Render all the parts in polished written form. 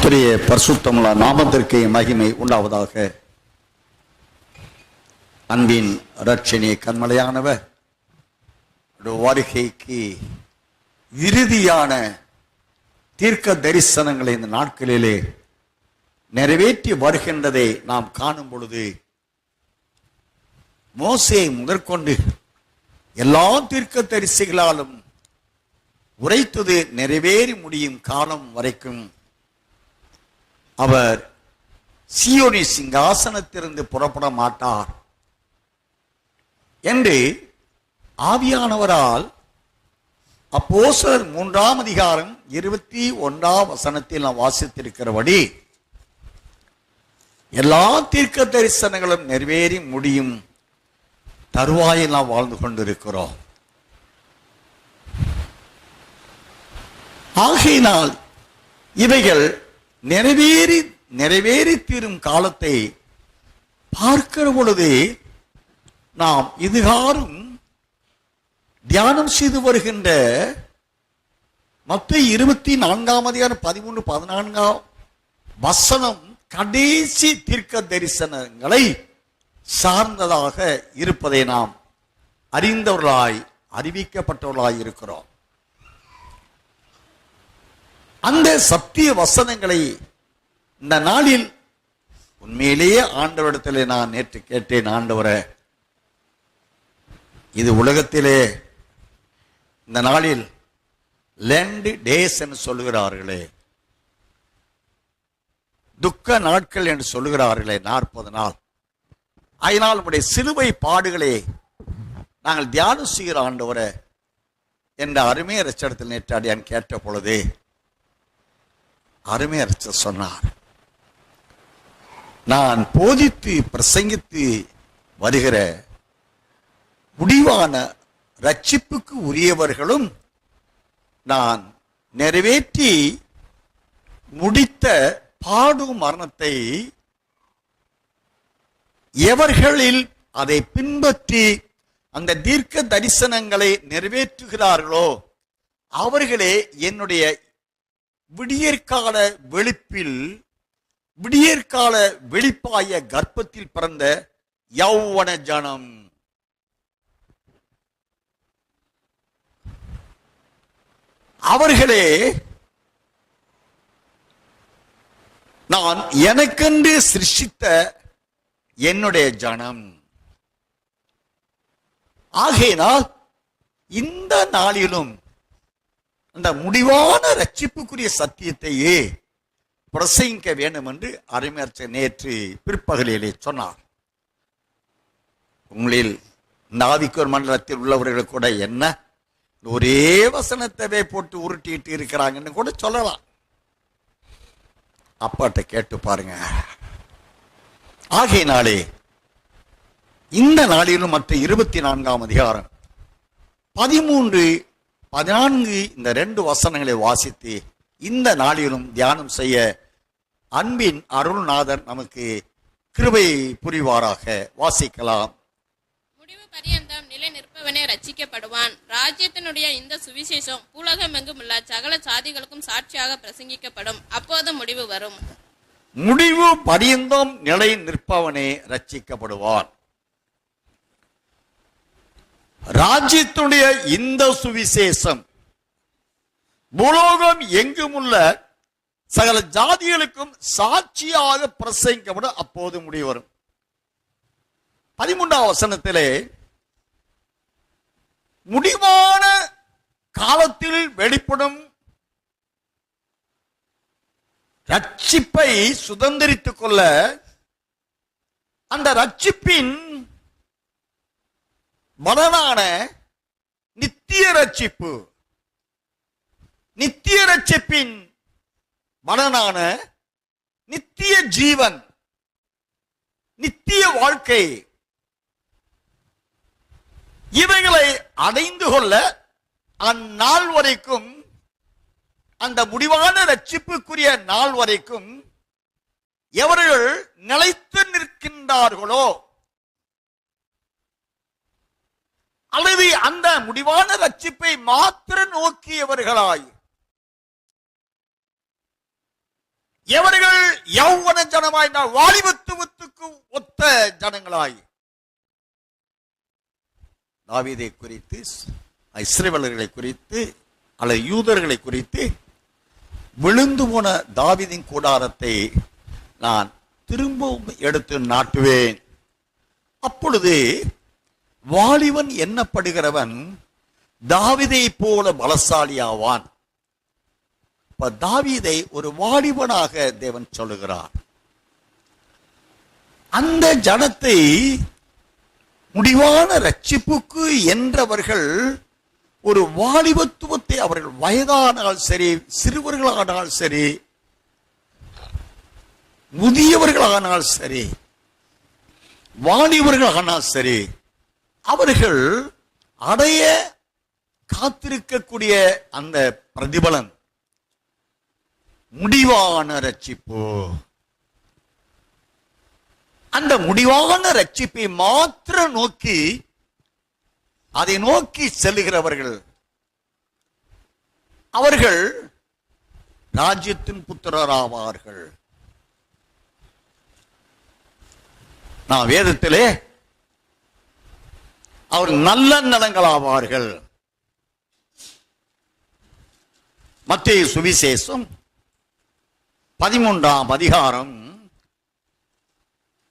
கர்த்தருடைய பரிசுத்தமுள்ள நாமத்திற்கு மகிமை உண்டாவதாக. அன்பின் இரட்சணிய கண்மலையானவர் வருகைக்கு இறுதியான தீர்க்க தரிசனங்களை இந்த நாட்களிலே நிறைவேற்றி வருகின்றதை நாம் காணும் பொழுது, மோசேயை முதற்கொண்டு எல்லா தீர்க்க தரிசிகளாலும் உரைத்தது நிறைவேறி முடியும் காலம் வரைக்கும் அவர் சீயோனி சிங்காசனத்திலிருந்து புறப்பட மாட்டார் என்று ஆவியானவரால் அப்போஸ்தலர் 3ஆம் அதிகாரம் 21ஆம் வசனத்தில் நாம் வாசித்திருக்கிறபடி எல்லா தீர்க்க தரிசனங்களும் நிறைவேறி முடியும் தருவாயில் நாம் வாழ்ந்து கொண்டிருக்கிறோம். ஆகையினால் இவைகள் நிறைவேறி தீரும் காலத்தை பார்க்கிற பொழுது நாம் இதுகாரும் தியானம் செய்து வருகின்ற மத்தேயு 24ஆம் அதிகாரம் 13-14 வசனம் கடைசி தீர்க்க தரிசனங்களை சார்ந்ததாக இருப்பதை நாம் அறிந்தவர்களாய் அறிவிக்கப்பட்டவர்களாய் இருக்கிறோம். அந்த சத்திய வசனங்களை இந்த நாளில் உண்மையிலேயே ஆண்டவரிடத்திலே நான் நேற்று கேட்டேன், ஆண்டவரே, இது உலகத்திலே இந்த நாளில் லெண்ட் டேஸ் என்று சொல்லுகிறார்களே, துக்க நாட்கள் என்று சொல்லுகிறார்களே, 40 நாள். அதனால் உடைய சிலுவை பாடுகளை நாங்கள் தியானம் செய்கிற ஆண்டவரே என்ற அருமைய இரட்சகத்தில் நேற்று அடியான் கேட்ட பொழுது அருமைய இரட்சகர் சொன்னார், நான் போதித்து பிரசங்கித்து வருகிற முடிவான ரட்சிப்புக்கு உரியவர்களும் நான் நிறைவேற்றி முடித்த பாடும் மரணத்தை எவர்களில் அதை பின்பற்றி அந்த தீர்க்க தரிசனங்களை நிறைவேற்றுகிறார்களோ அவர்களே என்னுடைய விடியற்கால வெளிப்பாய கர்ப்பத்தில் பிறந்த யௌவன ஜனம். அவர்களே நான் எனக்கென்று சிருஷ்டித்த என்னுடைய ஜனம். ஆகையினால் இந்த நாளிலும் அந்த முடிவான ரட்சிப்புக்குரிய சத்தியத்தையே பிரசங்கிக்க வேண்டும் என்று அருமையர் நேற்று பிற்பகலிலே சொன்னார். உங்களில் இந்த ஆவிக்குர் மண்டலத்தில் உள்ளவர்கள் கூட என்ன ஒரே வசனத்தவே போட்டு உருட்டிட்டு இருக்கிறாங்கன்னு கூட சொல்லலாம். அப்பாட்ட கேட்டு பாருங்க. ஆகையினாலே இந்த நாளிலும் மற்ற 24ஆம் அதிகாரம் 13-14 இந்த 2 வசனங்களை வாசித்து இந்த நாளிலும் தியானம் செய்ய அன்பின் அருள்நாதர் நமக்கு கிருபை புரிவாராக. வாசிக்கலாம். முடிவு பரியந்தம் நிலை நிற்பவனே ரட்சிக்கப்படுவான். ராஜ்யத்தினுடைய இந்த சுவிசேஷம் பூலகமெங்கும் உள்ள சகல சாதிகளுக்கும் சாட்சியாக பிரசங்கிக்கப்படும். அப்போது முடிவு வரும். முடிவு பரியந்தம் நிலை நிற்பவனே ரட்சிக்கப்படுவான். ராஜ்யத்துடைய இந்த சுவிசேஷம் பூலோகம் எங்கும் உள்ள சகல ஜாதிகளுக்கும் சாட்சியாக பிரசங்கிக்கப்படும். அப்போது முடிவு வரும். 13ஆம் வசனத்திலே முடிவான காலத்தில் வெளிப்படும் ரட்சிப்பை சுதந்திரித்துக் கொள்ள அந்த ரட்சிப்பின் பலனான நித்திய ரட்சிப்பு, நித்திய ரட்சிப்பின் பலனான நித்திய ஜீவன், நித்திய வாழ்க்கை, இவைகளை அடைந்து கொள்ள அந்நாள் வரைக்கும், அந்த முடிவான ரட்சிப்புக்குரிய நாள் வரைக்கும் எவர்கள் நிலைத்து நிற்கின்றார்களோ அல்லது அந்த முடிவான ரட்சிப்பை மாத்திர நோக்கியவர்களாய் எவர்கள் யௌவன ஜனமாய் வாலிபத்துவத்துக்கு ஒத்த ஜனங்களாய் தாவீதை குறித்து, இஸ்ரவேலர்களை குறித்து அல்லது யூதர்களை குறித்து விழுந்து போன தாவீதின் கூடாரத்தை நான் திரும்பவும் எடுத்து நாட்டுவேன். அப்பொழுது வாலிபன் எண்ணப்படுகிறவன் தாவீதை போல பலசாலியாவான். தாவீதை ஒரு வாலிபனாக தேவன் சொல்லுகிறார். அந்த ஜனத்தை முடிவான ரட்சிப்புக்கு என்றவர்கள் ஒரு வாலிபத்துவத்தை, அவர்கள் வயதானால் சரி, சிறுவர்களானால் சரி, முதியவர்களானால் சரி, வாலிபர்களானால் சரி, அவர்கள் அடைய காத்திருக்கக்கூடிய அந்த பிரதிபலன் முடிவான ரட்சிப்பு. அந்த முடிவான ரட்சிப்பை மாத்திரம் நோக்கி, அதை நோக்கி செல்லுகிறவர்கள் அவர்கள் ராஜ்யத்தின் புத்திரராவார்கள். நான் வேதத்திலே அவர் நல்ல நலங்களாவார்கள். மத்தேயு சுவிசேஷம் 13ஆம் அதிகாரம்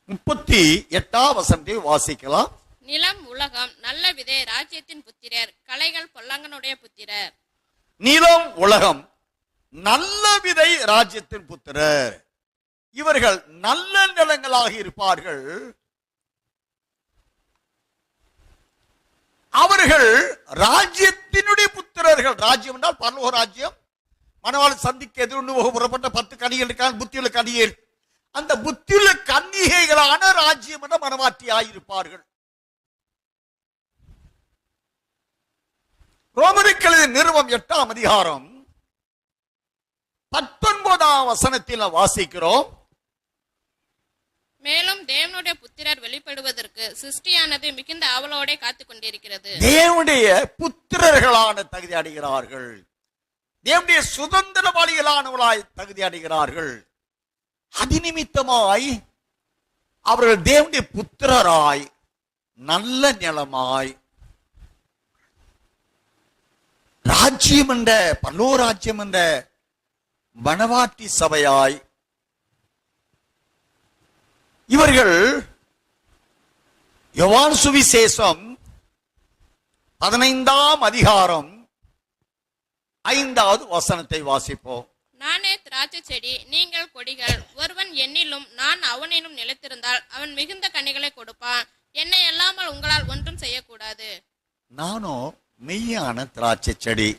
38ஆம் வசனத்தை வாசிக்கலாம். நிலம் உலகம் நல்ல விதை ராஜ்யத்தின் புத்திரர், கலைகள் பொல்லாங்கனுடைய புத்திரர். நிலம் உலகம் நல்ல விதை ராஜ்யத்தின் புத்திரர். இவர்கள் நல்ல நிலங்களாக இருப்பார்கள். அவர்கள் ராஜ்யத்தினுடைய புத்திரர்கள். ராஜ்யம் என்றால் பரலோக ராஜ்யம். மணவாளன் சந்திக்க எதிர்ந்து புறப்பட்ட 10 கன்னிகைகளுக்கான புத்தியுள்ள கன்னிகைகள், அந்த புத்தியுள்ள கன்னிகைகளான ராஜ்யம் என்ற மனவாட்டியாயிருப்பார்கள். ரோமருக்கு நிறுவம் 8ஆம் அதிகாரம் 19ஆம் வசனத்தில் வாசிக்கிறோம். மேலும் தேவனுடைய புத்திரர் வெளிப்படுவதற்கு சிருஷ்டியானது மிகுந்த ஆவலோட காத்துக் கொண்டிருக்கிறது. தேவனுடைய புத்திரர்களான தகுதி அடைகிறார்கள். தேவனுடைய சுதந்திரவாளிகளானவர்களாய் தகுதி அடைகிறார்கள். அதிநிமித்தமாய் அவர்கள் தேவனுடைய புத்திரராய் நல்ல நிலமாய் ராஜ்யம் என்ற பல்லோ ராஜ்யம் என்ற மணவாட்டி சபையாய் இவர்கள் யோவான் சுவிசேஷம் 15ஆம் அதிகாரம் 5வது வசனத்தை வாசிப்போம். நானே திராட்சை செடி, நீங்கள் கொடிகள். ஒருவன் என்னிலும் நான் அவனிலும் நிலைத்திருந்தால் அவன் மிகுந்த கனிகளை கொடுப்பான். என்னை அல்லாமல் உங்களால் ஒன்றும் செய்யக்கூடாது. நானோ மெய்யான திராட்சை செடி,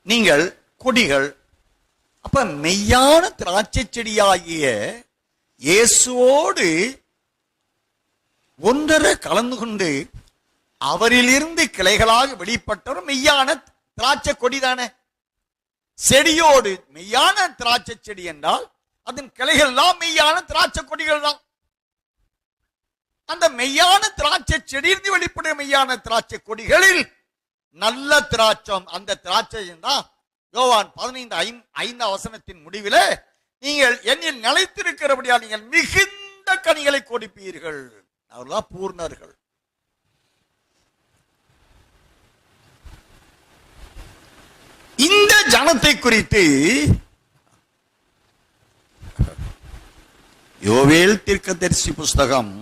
நீங்கள் கொடிகள். அப்ப மெய்யான திராட்சை செடியாகிய இயேசுவோடு ஒன்றரை கலந்து கொண்டு அவரிலிருந்து கிளைகளாக வெளிப்பட்டவர் மெய்யான திராட்சை கொடிதானே. செடியோடு மெய்யான திராட்சை செடி என்றால் அதன் கிளைகள் எல்லாம் மெய்யான திராட்சை கொடிகள் தான். அந்த மெய்யான திராட்சை செடியிலிருந்து வெளிப்படைய மெய்யான திராட்சை கொடிகளில் நல்ல திராட்சம், அந்த திராட்சை தான் யோவான் 15:5 வசனத்தின் முடிவிலே நீங்கள் என்னில் நிலைத்திருக்கிறபடியால் நீங்கள் மிகுந்த கனிகளை கொடுப்பீர்கள். அவர்களாம் பூர்ணர்கள். இந்த ஜனத்தை குறித்து யோவேல் தீர்க்கதரிசி புஸ்தகம்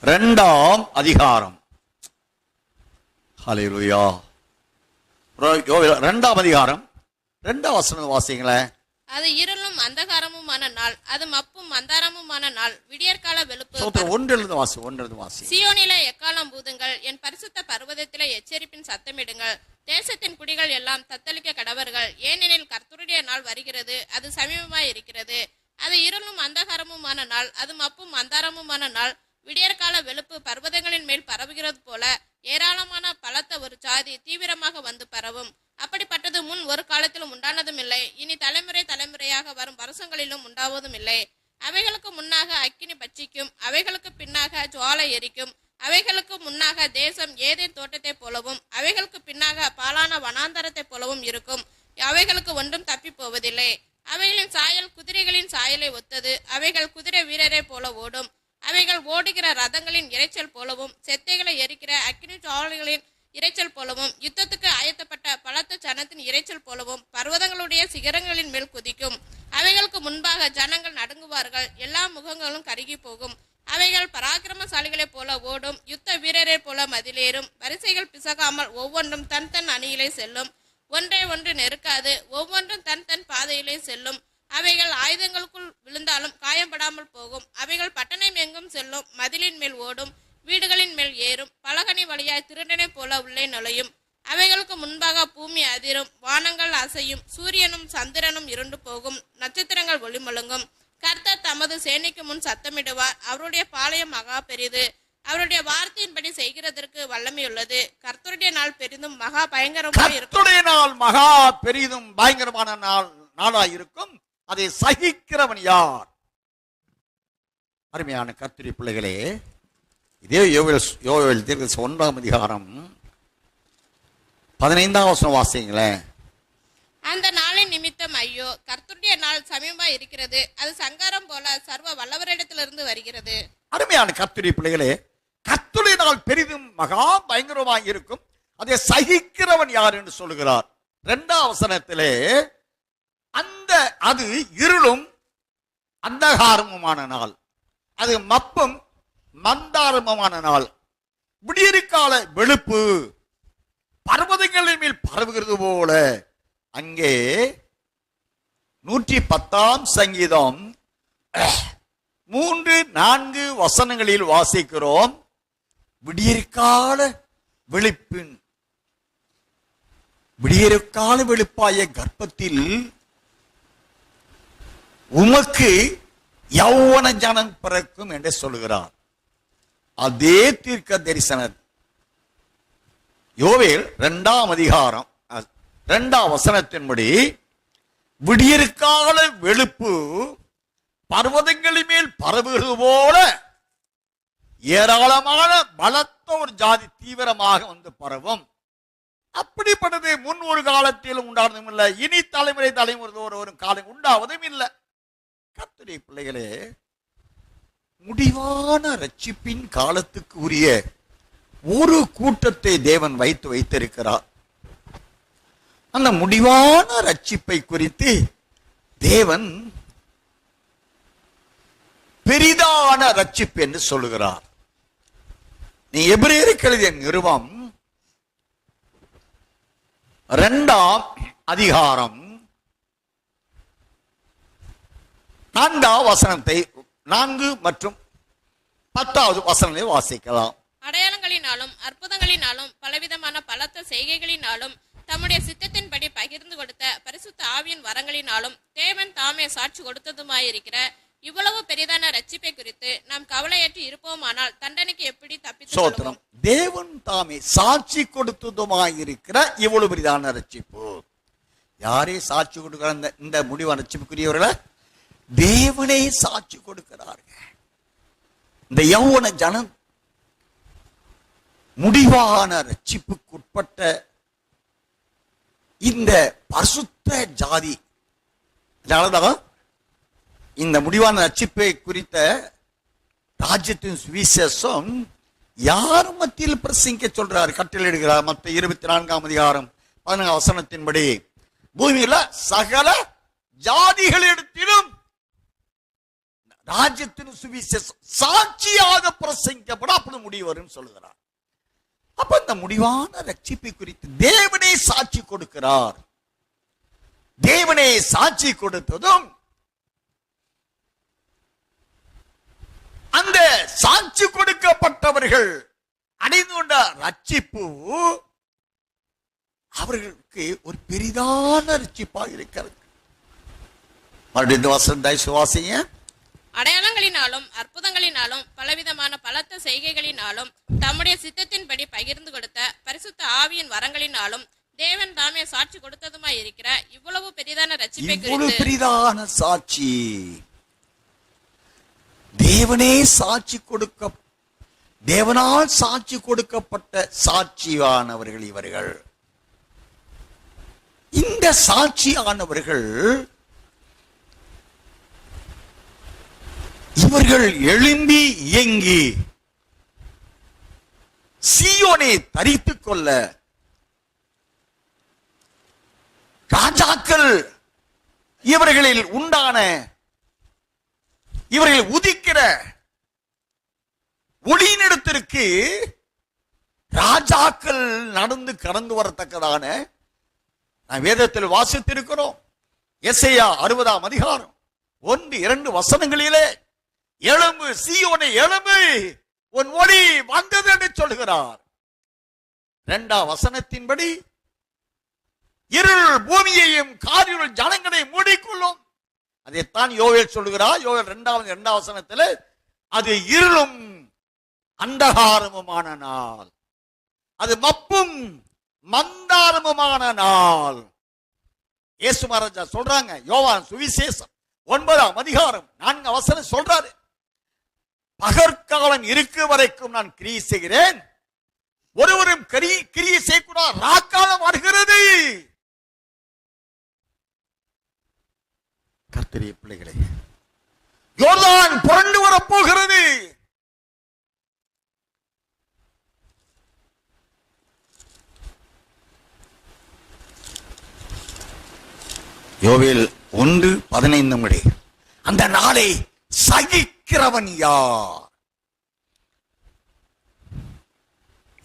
2ஆம் அதிகாரம், ஹல்லேலூயா, யோவேல் 2ஆம் அதிகாரம் 2ஆம் வசனம் வாசிங்களேன். அது இருளும் அந்தகாரமுமான நாள், அது மப்பும் அந்தாரமுமான நாள், விடியற்கால வெளுப்பு. ஒன்றிலிருந்து வாசி. சீயோனிலே எக்காலம் பூதுங்கள், என் பரிசுத்த பர்வதத்திலே எச்சரிப்பின் சத்தமிடுங்கள். தேசத்தின் குடிகள் எல்லாம் தத்தளிக்க கடவர்கள், ஏனெனில் கர்த்தருடைய நாள் வருகிறது, அது சமீபமாய் இருக்கிறது. அது இருளும் அந்தகாரமுமான நாள், அது மப்பும் அந்தாரமுமான நாள், விடியற்கால வெளுப்பு பர்வதங்களின் மேல் பரவுகிறது போல ஏராளமான பலத்த ஒரு ஜாதி தீவிரமாக வந்து பரவும். அப்படிப்பட்டது முன் ஒரு காலத்திலும் உண்டானதும் இல்லை, இனி தலைமுறை தலைமுறையாக வரும் வருஷங்களிலும் உண்டாவதும் இல்லை. அவைகளுக்கு முன்னாக அக்கினி பட்சிக்கும், அவைகளுக்கு பின்னாக ஜுவாலை எரிக்கும். அவைகளுக்கு முன்னாக தேசம் ஏதேன் தோட்டத்தை போலவும், அவைகளுக்கு பின்னாக பாலான வனாந்தரத்தை போலவும் இருக்கும். அவைகளுக்கு ஒன்றும் தப்பி போவதில்லை. அவைகளின் சாயல் குதிரைகளின் சாயலை ஒத்தது. அவைகள் குதிரை வீரரை போல ஓடும். அவைகள் ஓடுகிற ரதங்களின் இரைச்சல் போலவும் செத்தைகளை எரிக்கிற அக்கினி ஜுவாலைகளின் இரைச்சல் போலவும் யுத்தத்துக்கு ஆயத்தப்பட்ட பலத்த ஜனத்தின் இரைச்சல் போலவும் பர்வதங்களுடைய சிகரங்களின் மேல் குதிக்கும். அவைகளுக்கு முன்பாக ஜனங்கள் நடுங்குவார்கள். எல்லா முகங்களும் கருகி போகும். அவைகள் பராக்கிரமசாலிகளைப் போல ஓடும். யுத்த வீரரை போல மதிலேறும். வரிசைகள் பிசகாமல் ஒவ்வொன்றும் தன் தன் அணியிலே செல்லும். ஒன்றை ஒன்று நெருக்காது. ஒவ்வொன்றும் தன் தன் பாதையிலே செல்லும். அவைகள் ஆயுதங்களுக்குள் விழுந்தாலும் காயப்படாமல் போகும். அவைகள் பட்டணம் எங்கும் செல்லும். மதிலின் மேல் ஓடும். வீடுகளின் மேல் ஏறும். பலகனி வழியாய் திருடனை போல உள்ளே நுழையும். அவைகளுக்கு முன்பாக பூமி அதிரும். வானங்கள் அசையும். சூரியனும் சந்திரனும் இருண்டு போகும். நட்சத்திரங்கள் ஒளிமழுங்கும். கர்த்தர் தமது சேனைக்கு முன் சத்தமிடுவார். அவருடைய பாளையம் மகா பெரிது. அவருடைய வார்த்தையின்படி செய்கிறதற்கு வல்லமையுள்ளது. கர்த்தருடைய நாள் பெரிதும் மகா பயங்கரமாய் இருக்கும். கர்த்தருடைய நாள் மகா பெரிதும் பயங்கரமான நாளாய் இருக்கும். அதை சகிக்கிறவன் யார்? அருமையான கர்த்தருடைய பிள்ளைகளே, இதே யோவேல் தீர்க்கதரிசி 1ஆம் அதிகாரம் 15ஆம் வசனம் வாசிங்களேன். அந்த நாளின் நிமித்தம் ஐயோ, கர்த்தருடைய நாள் சமீபமாய் இருக்கிறது. அது சங்காரம் போல சர்வ வல்லவரிடத்திலிருந்து வருகிறது. அருமையான கர்த்தருடைய பிள்ளைகளே, கர்த்தருடைய நாள் பெரிதும் மகா பயங்கரமாய் இருக்கும். அதை சகிக்கிறவன் யார் என்று சொல்லுகிறார். 2ஆம் வசனத்திலே அது இருளும் அந்தகாரமுமான நாள், அது மப்பும் மந்தாரமுமான நாள், விடியற்கால வெளுப்பு பர்வதங்களின் மேல் பரவுகிறது போல. அங்கே 110ஆம் சங்கீதம் 3-4 வசனங்களில் வாசிக்கிறோம். விடியற்கால வெளுப்பின் விடியற்கால வெளுப்பாய கர்ப்பத்தில் உமக்கு யௌவன ஜனம் பிறக்கும் என்று சொல்லுகிறார். அதே தீர்க்க தரிசனம் யோவேல் 2ஆம் அதிகாரம் 2ஆம் வசனத்தின்படி விடியற்கால வெளுப்பு பர்வதங்களின் மேல் பரவுகிறது போல ஏராளமான பலத்த ஒரு ஜாதி தீவிரமாக வந்து பரவும். அப்படிப்பட்டது முன் ஒரு காலத்திலும் உண்டானதும் இல்லை, இனி தலைமுறை ஒரு காலம் உண்டாவதும் இல்லை. கர்த்தருடைய பிள்ளைகளே, முடிவான ரட்சிப்பின் காலத்துக்கு உரிய ஒரு கூட்டத்தை தேவன் வைத்திருக்கிறார். அந்த முடிவான ரட்சிப்பை குறித்து தேவன் பெரிதான ரட்சிப்பு என்று சொல்லுகிறார். நீ எபிரேயருக்கு எழுதிய நிருபம் 2ஆம் அதிகாரம் 4ஆம் வசனத்தை 4 மற்றும் 10வது வசனத்தை வாசிக்கலாம். அடையாளங்களினாலும் அற்புதங்களினாலும் பலவிதமான பலத்த செய்கைகளினாலும் தம்முடைய சித்தத்தின்படி பகிர்ந்து கொடுத்த பரிசுத்த ஆவியின் வரங்களினாலும் தேவன் தாமே சாட்சி கொடுத்ததுமாயிருக்கிற இவ்வளவு பெரிதான ரட்சிப்பை குறித்து நாம் கவலையற்று இருப்போமானால் தண்டனைக்கு எப்படி தப்பித்து தேவன் தாமே சாட்சி கொடுத்ததுமாயிருக்கிற இவ்வளவு பெரிதான ரட்சிப்பு. யாரே சாட்சி கொடுக்கிற இந்த முடிவான ரட்சிப்புக்குரியவர்கள தேவனே சாட்சி கொடுக்கிறார்கள். இந்த யௌவன ஜனம் முடிவான ரட்சிப்புக்குட்பட்ட இந்த பரிசுத்த ஜாதி. அதனாலதான் இந்த முடிவான ரட்சிப்பை குறித்த ராஜ்யத்தின் சுவிசேஷம் யார் மத்தியில் பிரசங்கிக்க சொல்றார், கட்டளையிடுகிறார். மத்த 24ஆம் அதிகாரம் 14ஆம் வசனத்தின்படி பூமியில சகல ஜாதிகளிடத்திலும் ராஜ்யத்தின் சுவிசேஷம் சாட்சியாக பிரசங்கிக்கப்பட அப்படி முடிவு வரும் சொல்லுகிறார். அப்ப இந்த முடிவான ரட்சிப்பை குறித்து தேவனே சாட்சி கொடுக்கிறார். தேவனே சாட்சி கொடுத்ததும் அந்த சாட்சி கொடுக்கப்பட்டவர்கள் அடைந்து கொண்ட ரட்சிப்பு அவர்களுக்கு ஒரு பெரிதான ரட்சிப்பாக இருக்கிறது. மறுபடியும் அடையாளங்களினாலும் அற்புதங்களினாலும் பலவிதமான பலத்த செய்கைகளினாலும் தம்முடைய சித்தத்தின்படி பகிர்ந்து கொடுத்த பரிசுத்த ஆவியின் வரங்களினாலும் தேவன் தாமே சாட்சி கொடுத்ததுமாய் இருக்கிற இவ்வளவு பெரிதான ரட்சிப்பை குறித்து பெரிதான சாட்சி தேவனே சாட்சி தேவனால் சாட்சி கொடுக்கப்பட்ட சாட்சியானவர்கள் இவர்கள். இந்த சாட்சியானவர்கள் இவர்கள் எழும்பி இயங்கி சீயோனை தரித்துக் கொள்ள ராஜாக்கள் இவர்களில் உண்டான இவர்கள் உதிக்கிற ஒளியினிடத்திற்கு ராஜாக்கள் நடந்து கடந்து வரத்தக்கதான வேதத்தில் வாசித்திருக்கிறோம். எசேயா 60ஆம் அதிகாரம் 1-2 வசனங்களிலே எழும்பு சீயோனை எழும்பு உன் ஒளி வந்தது என்று சொல்கிறார். 2ஆம் வசனத்தின்படி இருள் பூமியையும் காரிருள் ஜனங்களை மூடிக்கொள்ளும். அதைத்தான் யோவேல் சொல்லுகிறார். யோவேல் 2ஆம் வசனத்தில் அது இருளும் அந்தகாரமுமான நாள், அது மப்பும் மந்தாரமுமான நாள். இயேசு மகாராஜா சொல்றாங்க. யோவான் சுவிசேஷம் 9ஆம் அதிகாரம் 4ஆம் வசனம் சொல்றாரு, பகற்காலம் இருக்கு வரைக்கும் நான் கிரியை செய்கிறேன், ஒருவரும் கிரியை செய்யக்கூடாது, ராக்காலம் வருகிறது. கர்த்தருடைய பிள்ளைகளே, யோர்தான் புரண்டு வரப்போகிறது. யோவேல் 1:15 அந்த நாளை சகிக்கிறவன் யார்?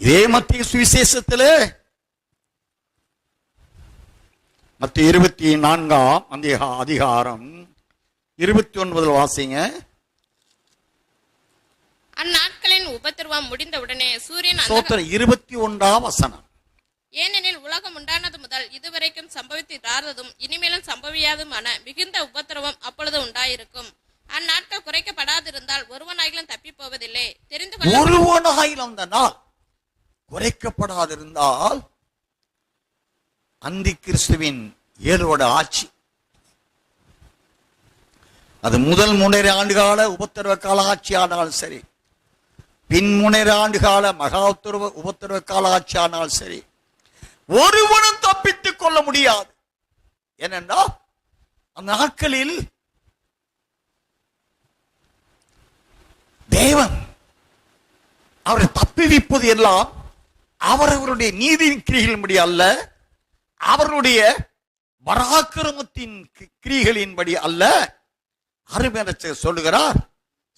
இதே மத்திய சுவிசேஷத்திலே மத்திய 24ஆம் அதிகாரம் 29 வாசிங்க. அந்நாட்களின் உபத்திரவம் முடிந்தவுடனே சூரியன் 21ஆம் வசனம். ஏனெனில் உலகம் உண்டானது முதல் இதுவரைக்கும் சம்பவித்திராததும் இனிமேலும் சம்பவியாதுமான மிகுந்த உபத்திரவம் அப்பொழுது உண்டாயிருக்கும். அந்நாட்கள் குறைக்கப்படாதிருந்தால் ஒருவனாயிலும் தப்பி போவதில்லை. தெரிந்து கொள்ள ஒருவனாயிலும் அந்த நாள் குறைக்கப்படாதிருந்தால் அந்தி கிறிஸ்துவின் 7 ஆட்சி, அது முதல் 3 ஆண்டுகால உபத்திரவ கால ஆட்சி ஆனாலும் சரி, பின் 3 ஆண்டுகால மகா உபத்திரவ கால ஆட்சி ஆனாலும் சரி, ஒருவனும் தப்பித்துக் கொள்ள முடியாது. ஏனென்றால் அந்த நாட்களில் தேவன் அவரை தப்பிவிப்பது எல்லாம் அவரவருடைய நீதியின் கிரிகளின்படி அல்ல, அவர்களுடைய பராக்கிரமத்தின் கிரிகளின்படி அல்ல. அருமையான சொல்லுகிறார்.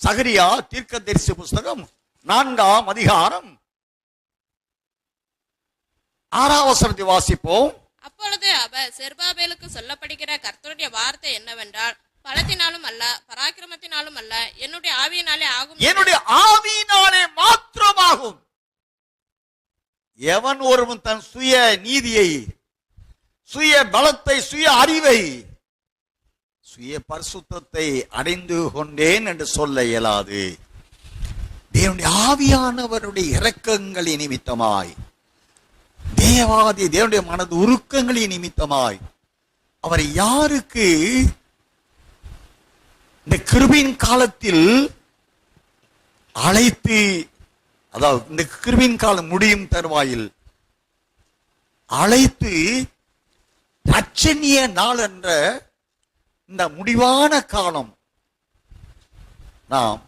சகரியா தீர்க்கதரிசி புஸ்தகம் 4ஆம் அதிகாரம் 6ஆம் வசனத்தை வாசிப்போம். அப்பொழுது அவர் செருபாபேலுக்கு சொல்லப்படுகிற கர்த்தருடைய வார்த்தை என்னவென்றால், பலத்தினாலும் அல்ல பராக்கிரமத்தினாலும் அல்ல, என்னுடைய ஆவியினாலே ஆகும், என்னுடைய ஆவியினாலே மாத்திரமாகும். எவன் ஒருவன் தன் சுய நீதியை, சுய பலத்தை, சுய அறிவை, சுய பரிசுத்தத்தை அடைந்து கொண்டேன் என்று சொல்ல இயலாது. தேவனுடைய ஆவியானவருடைய இரக்கங்களின் நிமித்தமாய், தேவனுடைய மனது உருக்கங்களின் நிமித்தமாய் அவரை யாருக்கு இந்த கிருபையின் காலத்தில் அழைத்து, அதாவது இந்த கிருபையின் காலம் முடியும் தருவாயில் அழைத்து ரட்சணிய நாள் என்ற இந்த முடிவான காலம் நாம்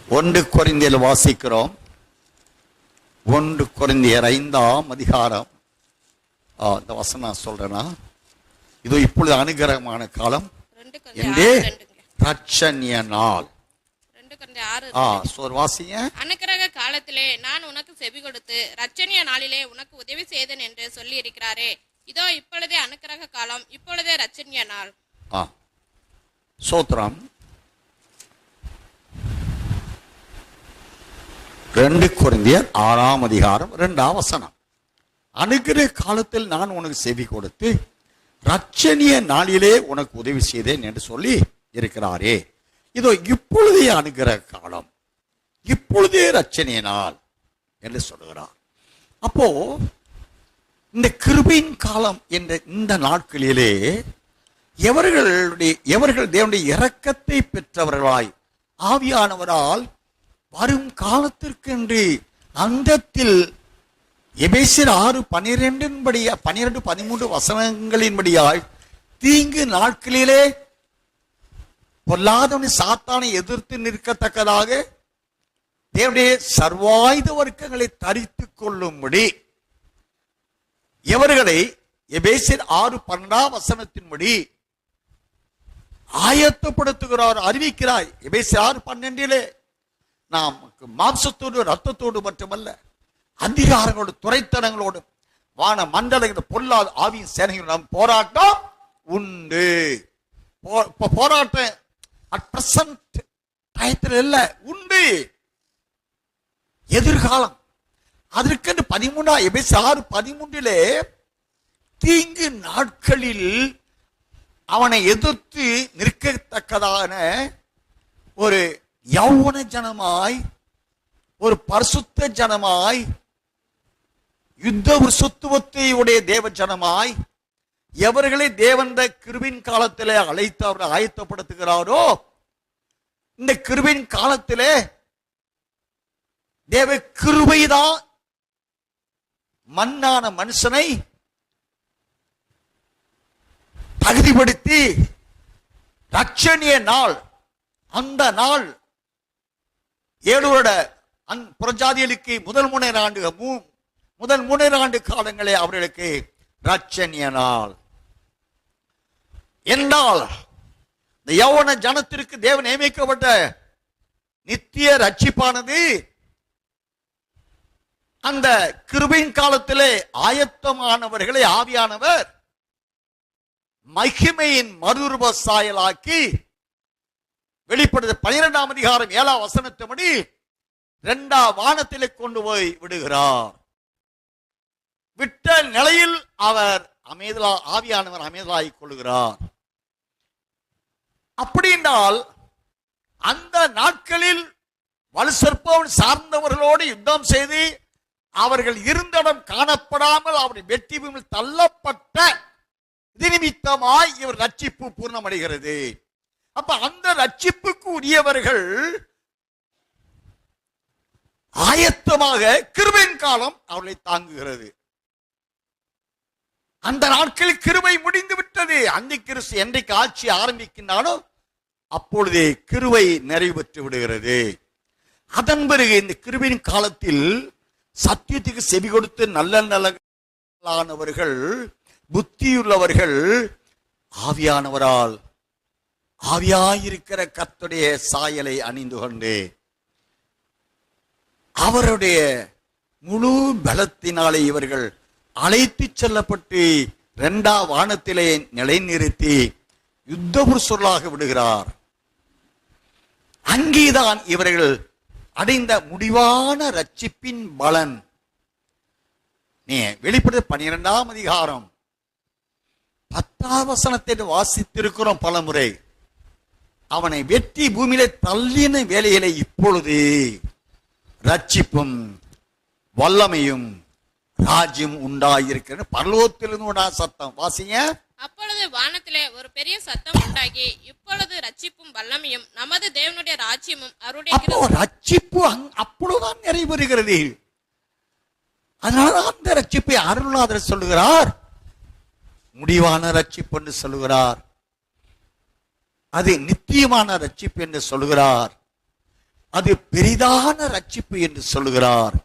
1 கொரிந்தியர் வாசிக்கிறோம். 1 கொரிந்தியர் 5ஆம் அதிகாரம் இந்த வசனம் சொல்றேனா, இது இப்பொழுது அனுகிரகமான காலம் என்றே ரட்சணிய நாள். வாசிங்க. அனுக்கிரக காலத்திலே நான் உனக்கு செவி கொடுத்து ரட்சணிய நாளிலே உனக்கு உதவி செய்தேன் என்று சொல்லி இருக்கிறாரே, இதோ இப்பொழுதே அனுக்கிரக காலம், இப்பொழுதே ரட்சணிய நாள். சோத்ரம் 2 கொரிந்தியர் 6ஆம் அதிகாரம் 2ஆம் வசனம். அனுக்கிரக காலத்தில் நான் உனக்கு செவி கொடுத்து ரட்சணிய நாளிலே உனக்கு உதவி செய்தேன் என்று சொல்லி இருக்கிறாரே, இதோ இப்பொழுதே அனுக்கிரக காலம், இப்பொழுதே ரட்சணிய நாள் என்று சொல்லுகிறார். அப்போ இந்த கிருபையின் காலம் என்ற இந்த நாட்களிலே எவர்கள் தேவனுடைய இரக்கத்தை பெற்றவர்களாய் ஆவியானவரால் வரும் காலத்திற்கென்று அந்தத்தில் எபேசியர் 6:12 13 வசனங்களின்படியாய் தீங்கு நாட்களிலே பொல்லாதவனை சாத்தானை எதிர்த்து நிற்கத்தக்கதாக தேவனுடைய சர்வாயுத வர்க்கங்களை தரித்துக் கொள்ளும்படி எவர்களை எபேசியர் 6:12 ஆயத்தப்படுத்துகிறார், அறிவிக்கிறாய். எபேசியர் 6:12 நாம் மாம்சத்தோடு ரத்தத்தோடு மட்டுமல்ல, அதிகாரங்களோடு துரைத்தனங்களோடு வான மண்டல பொல்லாத ஆவியின் சேனைகள் நம் போராட்டம் உண்டு. போராட்டம் அட் பிரசன்ட் டயத்தில் இல்ல, உண்டு, எதிர்காலம். அதற்கென்று 13 எபேசியர் 6:13 தீங்கு நாட்களில் அவனை எதிர்த்து நிற்கத்தக்கதான ஒரு யௌவன ஜனமாய், ஒரு பரிசுத்த ஜனமாய், யுத்த சுத்துவத்தை உடைய தேவ ஜனமாய் எவர்களை தேவன் கிருபின் காலத்திலே அழைத்து அவரை ஆயத்தப்படுத்துகிறாரோ, இந்த கிருபின் காலத்திலே தேவ கிருபைதான் மண்ணான மனுஷனை தகுதிப்படுத்தி ரட்சணிய நாள், அந்த நாள் 7 வருட புறஜாதிகளுக்கு முதல் 3 ஆண்டு காலங்களே அவர்களுக்கு ரட்சணிய நாள் என்றால், இந்த யௌவன ஜனத்திற்கு தேவன் நியமிக்கப்பட்ட நித்திய ரட்சிப்பானது அந்த கிருபையின் காலத்திலே ஆயத்தமானவர்களை ஆவியானவர் மகிமையின் மறுரூப சாயலாக்கி வெளிப்படுத்த 12 அதிகாரம் 7 2 வானத்திலே கொண்டு போய் விடுகிறார். விட்ட நிலையில் அவர் ஆவியானவர் அமைதலாகிக் கொள்கிறார். அப்படின்னால் அந்த நாட்களில் வலுசற்பவன் சார்ந்தவர்களோடு யுத்தம் செய்து அவர்கள் இருந்தடம் காணப்படாமல் அவருடைய வெற்றி பூமியில் தள்ளப்பட்ட இது நிமித்தமாய் இவர் ரட்சிப்பு பூர்ணமடைகிறது. அப்ப அந்த ரட்சிப்புக்கு உரியவர்கள் ஆயத்தமாக கிருபையின் காலம் அவர்களை தாங்குகிறது. அந்த நாட்களில் கிருபை முடிந்து விட்டது. அந்த கிறிஸ்து என்றைக்கு ஆட்சி ஆரம்பிக்கின்றானோ அப்பொழுதே கிருபை நிறைவு பெற்று விடுகிறது. அதன் பிறகு இந்த கிருபையின் காலத்தில் சத்தியத்துக்கு செவி கொடுத்து நல்லவர்கள், புத்தியுள்ளவர்கள் ஆவியானவரால் ஆவியாயிருக்கிற கர்த்தருடைய சாயலை அணிந்து கொண்டு அவருடைய முழு பலத்தினாலே இவர்கள் அழைத்து செல்லப்பட்டு 2 வானத்திலே நிலைநிறுத்தி யுத்த புருஷர்களாக விடுகிறார். அங்கேதான் இவர்கள் அடைந்த முடிவான ரட்சிப்பின் பலன். நீ வெளிப்படுத்த 12 அதிகாரம் 10 வாசித்திருக்கிறோம் பல முறை. அவனை வெற்றி பூமியிலே தள்ளின வேலைகளை இப்பொழுது ரட்சிப்பும் வல்லமையும் ராஜ்யம் உண்டாயிருக்கிற பரலோகத்திலிருந்து சத்தம் வாசிங்க. அப்பொழுது வானத்திலே ஒரு பெரிய சத்தம் உண்டாகி, இப்பொழுது ரட்சிப்பும் வல்லமையும் நமது தேவனுடைய ராஜ்யமும் அவருடைய ரட்சிப்பு அப்பொழுதுதான் நிறைவேறுகிறது. அதனால அந்த ரட்சிப்பை அருள்நாதர் சொல்லுகிறார் முடிவான ரட்சிப்பு என்று சொல்லுகிறார். அது நித்தியமான ரட்சிப்பு என்று சொல்லுகிறார். அது பெரிதான ரட்சிப்பு என்று சொல்லுகிறார்.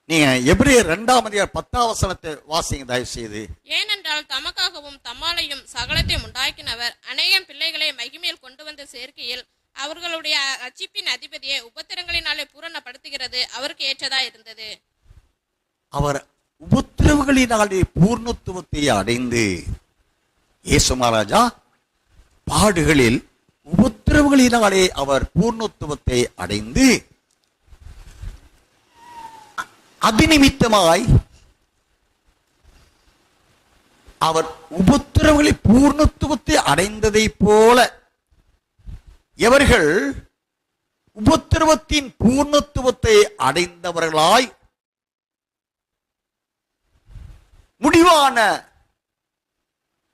நீங்க எபிரேயர் 2 அதிகாரம் 10 வாசிங்க தயவு செய்து. ஏனென்றால் தமக்காகவும் தம்மாலையும் சகலத்தையும் உண்டாக்கினவர் அநேகம் பிள்ளைகளை மகிமையில் கொண்டு வந்து சேர்க்கையில் அவர்களுடைய ரட்சிப்பின் அதிபதியை உபத்திரங்களினாலே பூரணப்படுத்துகிறது அவருக்கு ஏற்றதா இருந்தது. அவர் உபத்திரவுகளினாலே பூர்ணத்துவத்தை அடைந்து, இயேசு மகாராஜா பாடுகளில் உபத்திரவுகளினாலே அவர் பூர்ணத்துவத்தை அடைந்து அதிநிமித்தமாய் அவர் உபத்திரவுகளை பூர்ணத்துவத்தை அடைந்ததை போல எவர்கள் உபத்திரவத்தின் பூர்ணத்துவத்தை அடைந்தவர்களாய் முடிவான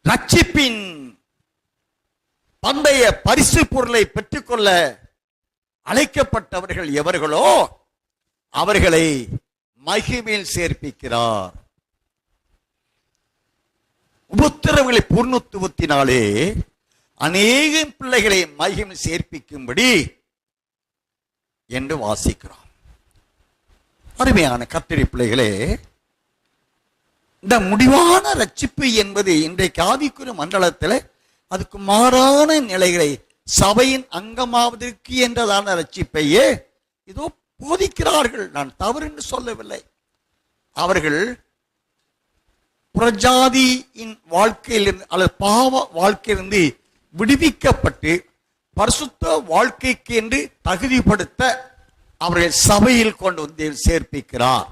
ரட்சிப்பின் பந்தய பரிசு பொருளை பெற்றுக்கொள்ள அழைக்கப்பட்டவர்கள் எவர்களோ அவர்களை மகிமையில் சேர்ப்பிக்கிறார். உபத்திரவுகளை பூர்ணத்துவத்தினாலே அநேக பிள்ளைகளை மகிமை சேர்ப்பிக்கும்படி என்று வாசிக்கிறோம். அருமையான கர்த்தருடைய பிள்ளைகளே, இந்த முடிவான ரட்சிப்பு என்பது இன்றைக்கு ஆவிக்குரிய மண்டலத்தில் அதுக்கு மாறான நிலைகளை சபையின் அங்கமாவதற்கு என்றதான ரட்சிப்பையே இதோ போதிக்கிறார்கள். நான் தவறு என்று சொல்லவில்லை. அவர்கள் புறஜாதியின் வாழ்க்கையிலிருந்து அல்லது பாவ வாழ்க்கையிலிருந்து விடுவிக்கப்பட்டு பரிசுத்த வாழ்க்கைக்கு என்று தகுதிப்படுத்த அவர்கள் சபையில் கொண்டு வந்து சேர்ப்பிக்கிறார்.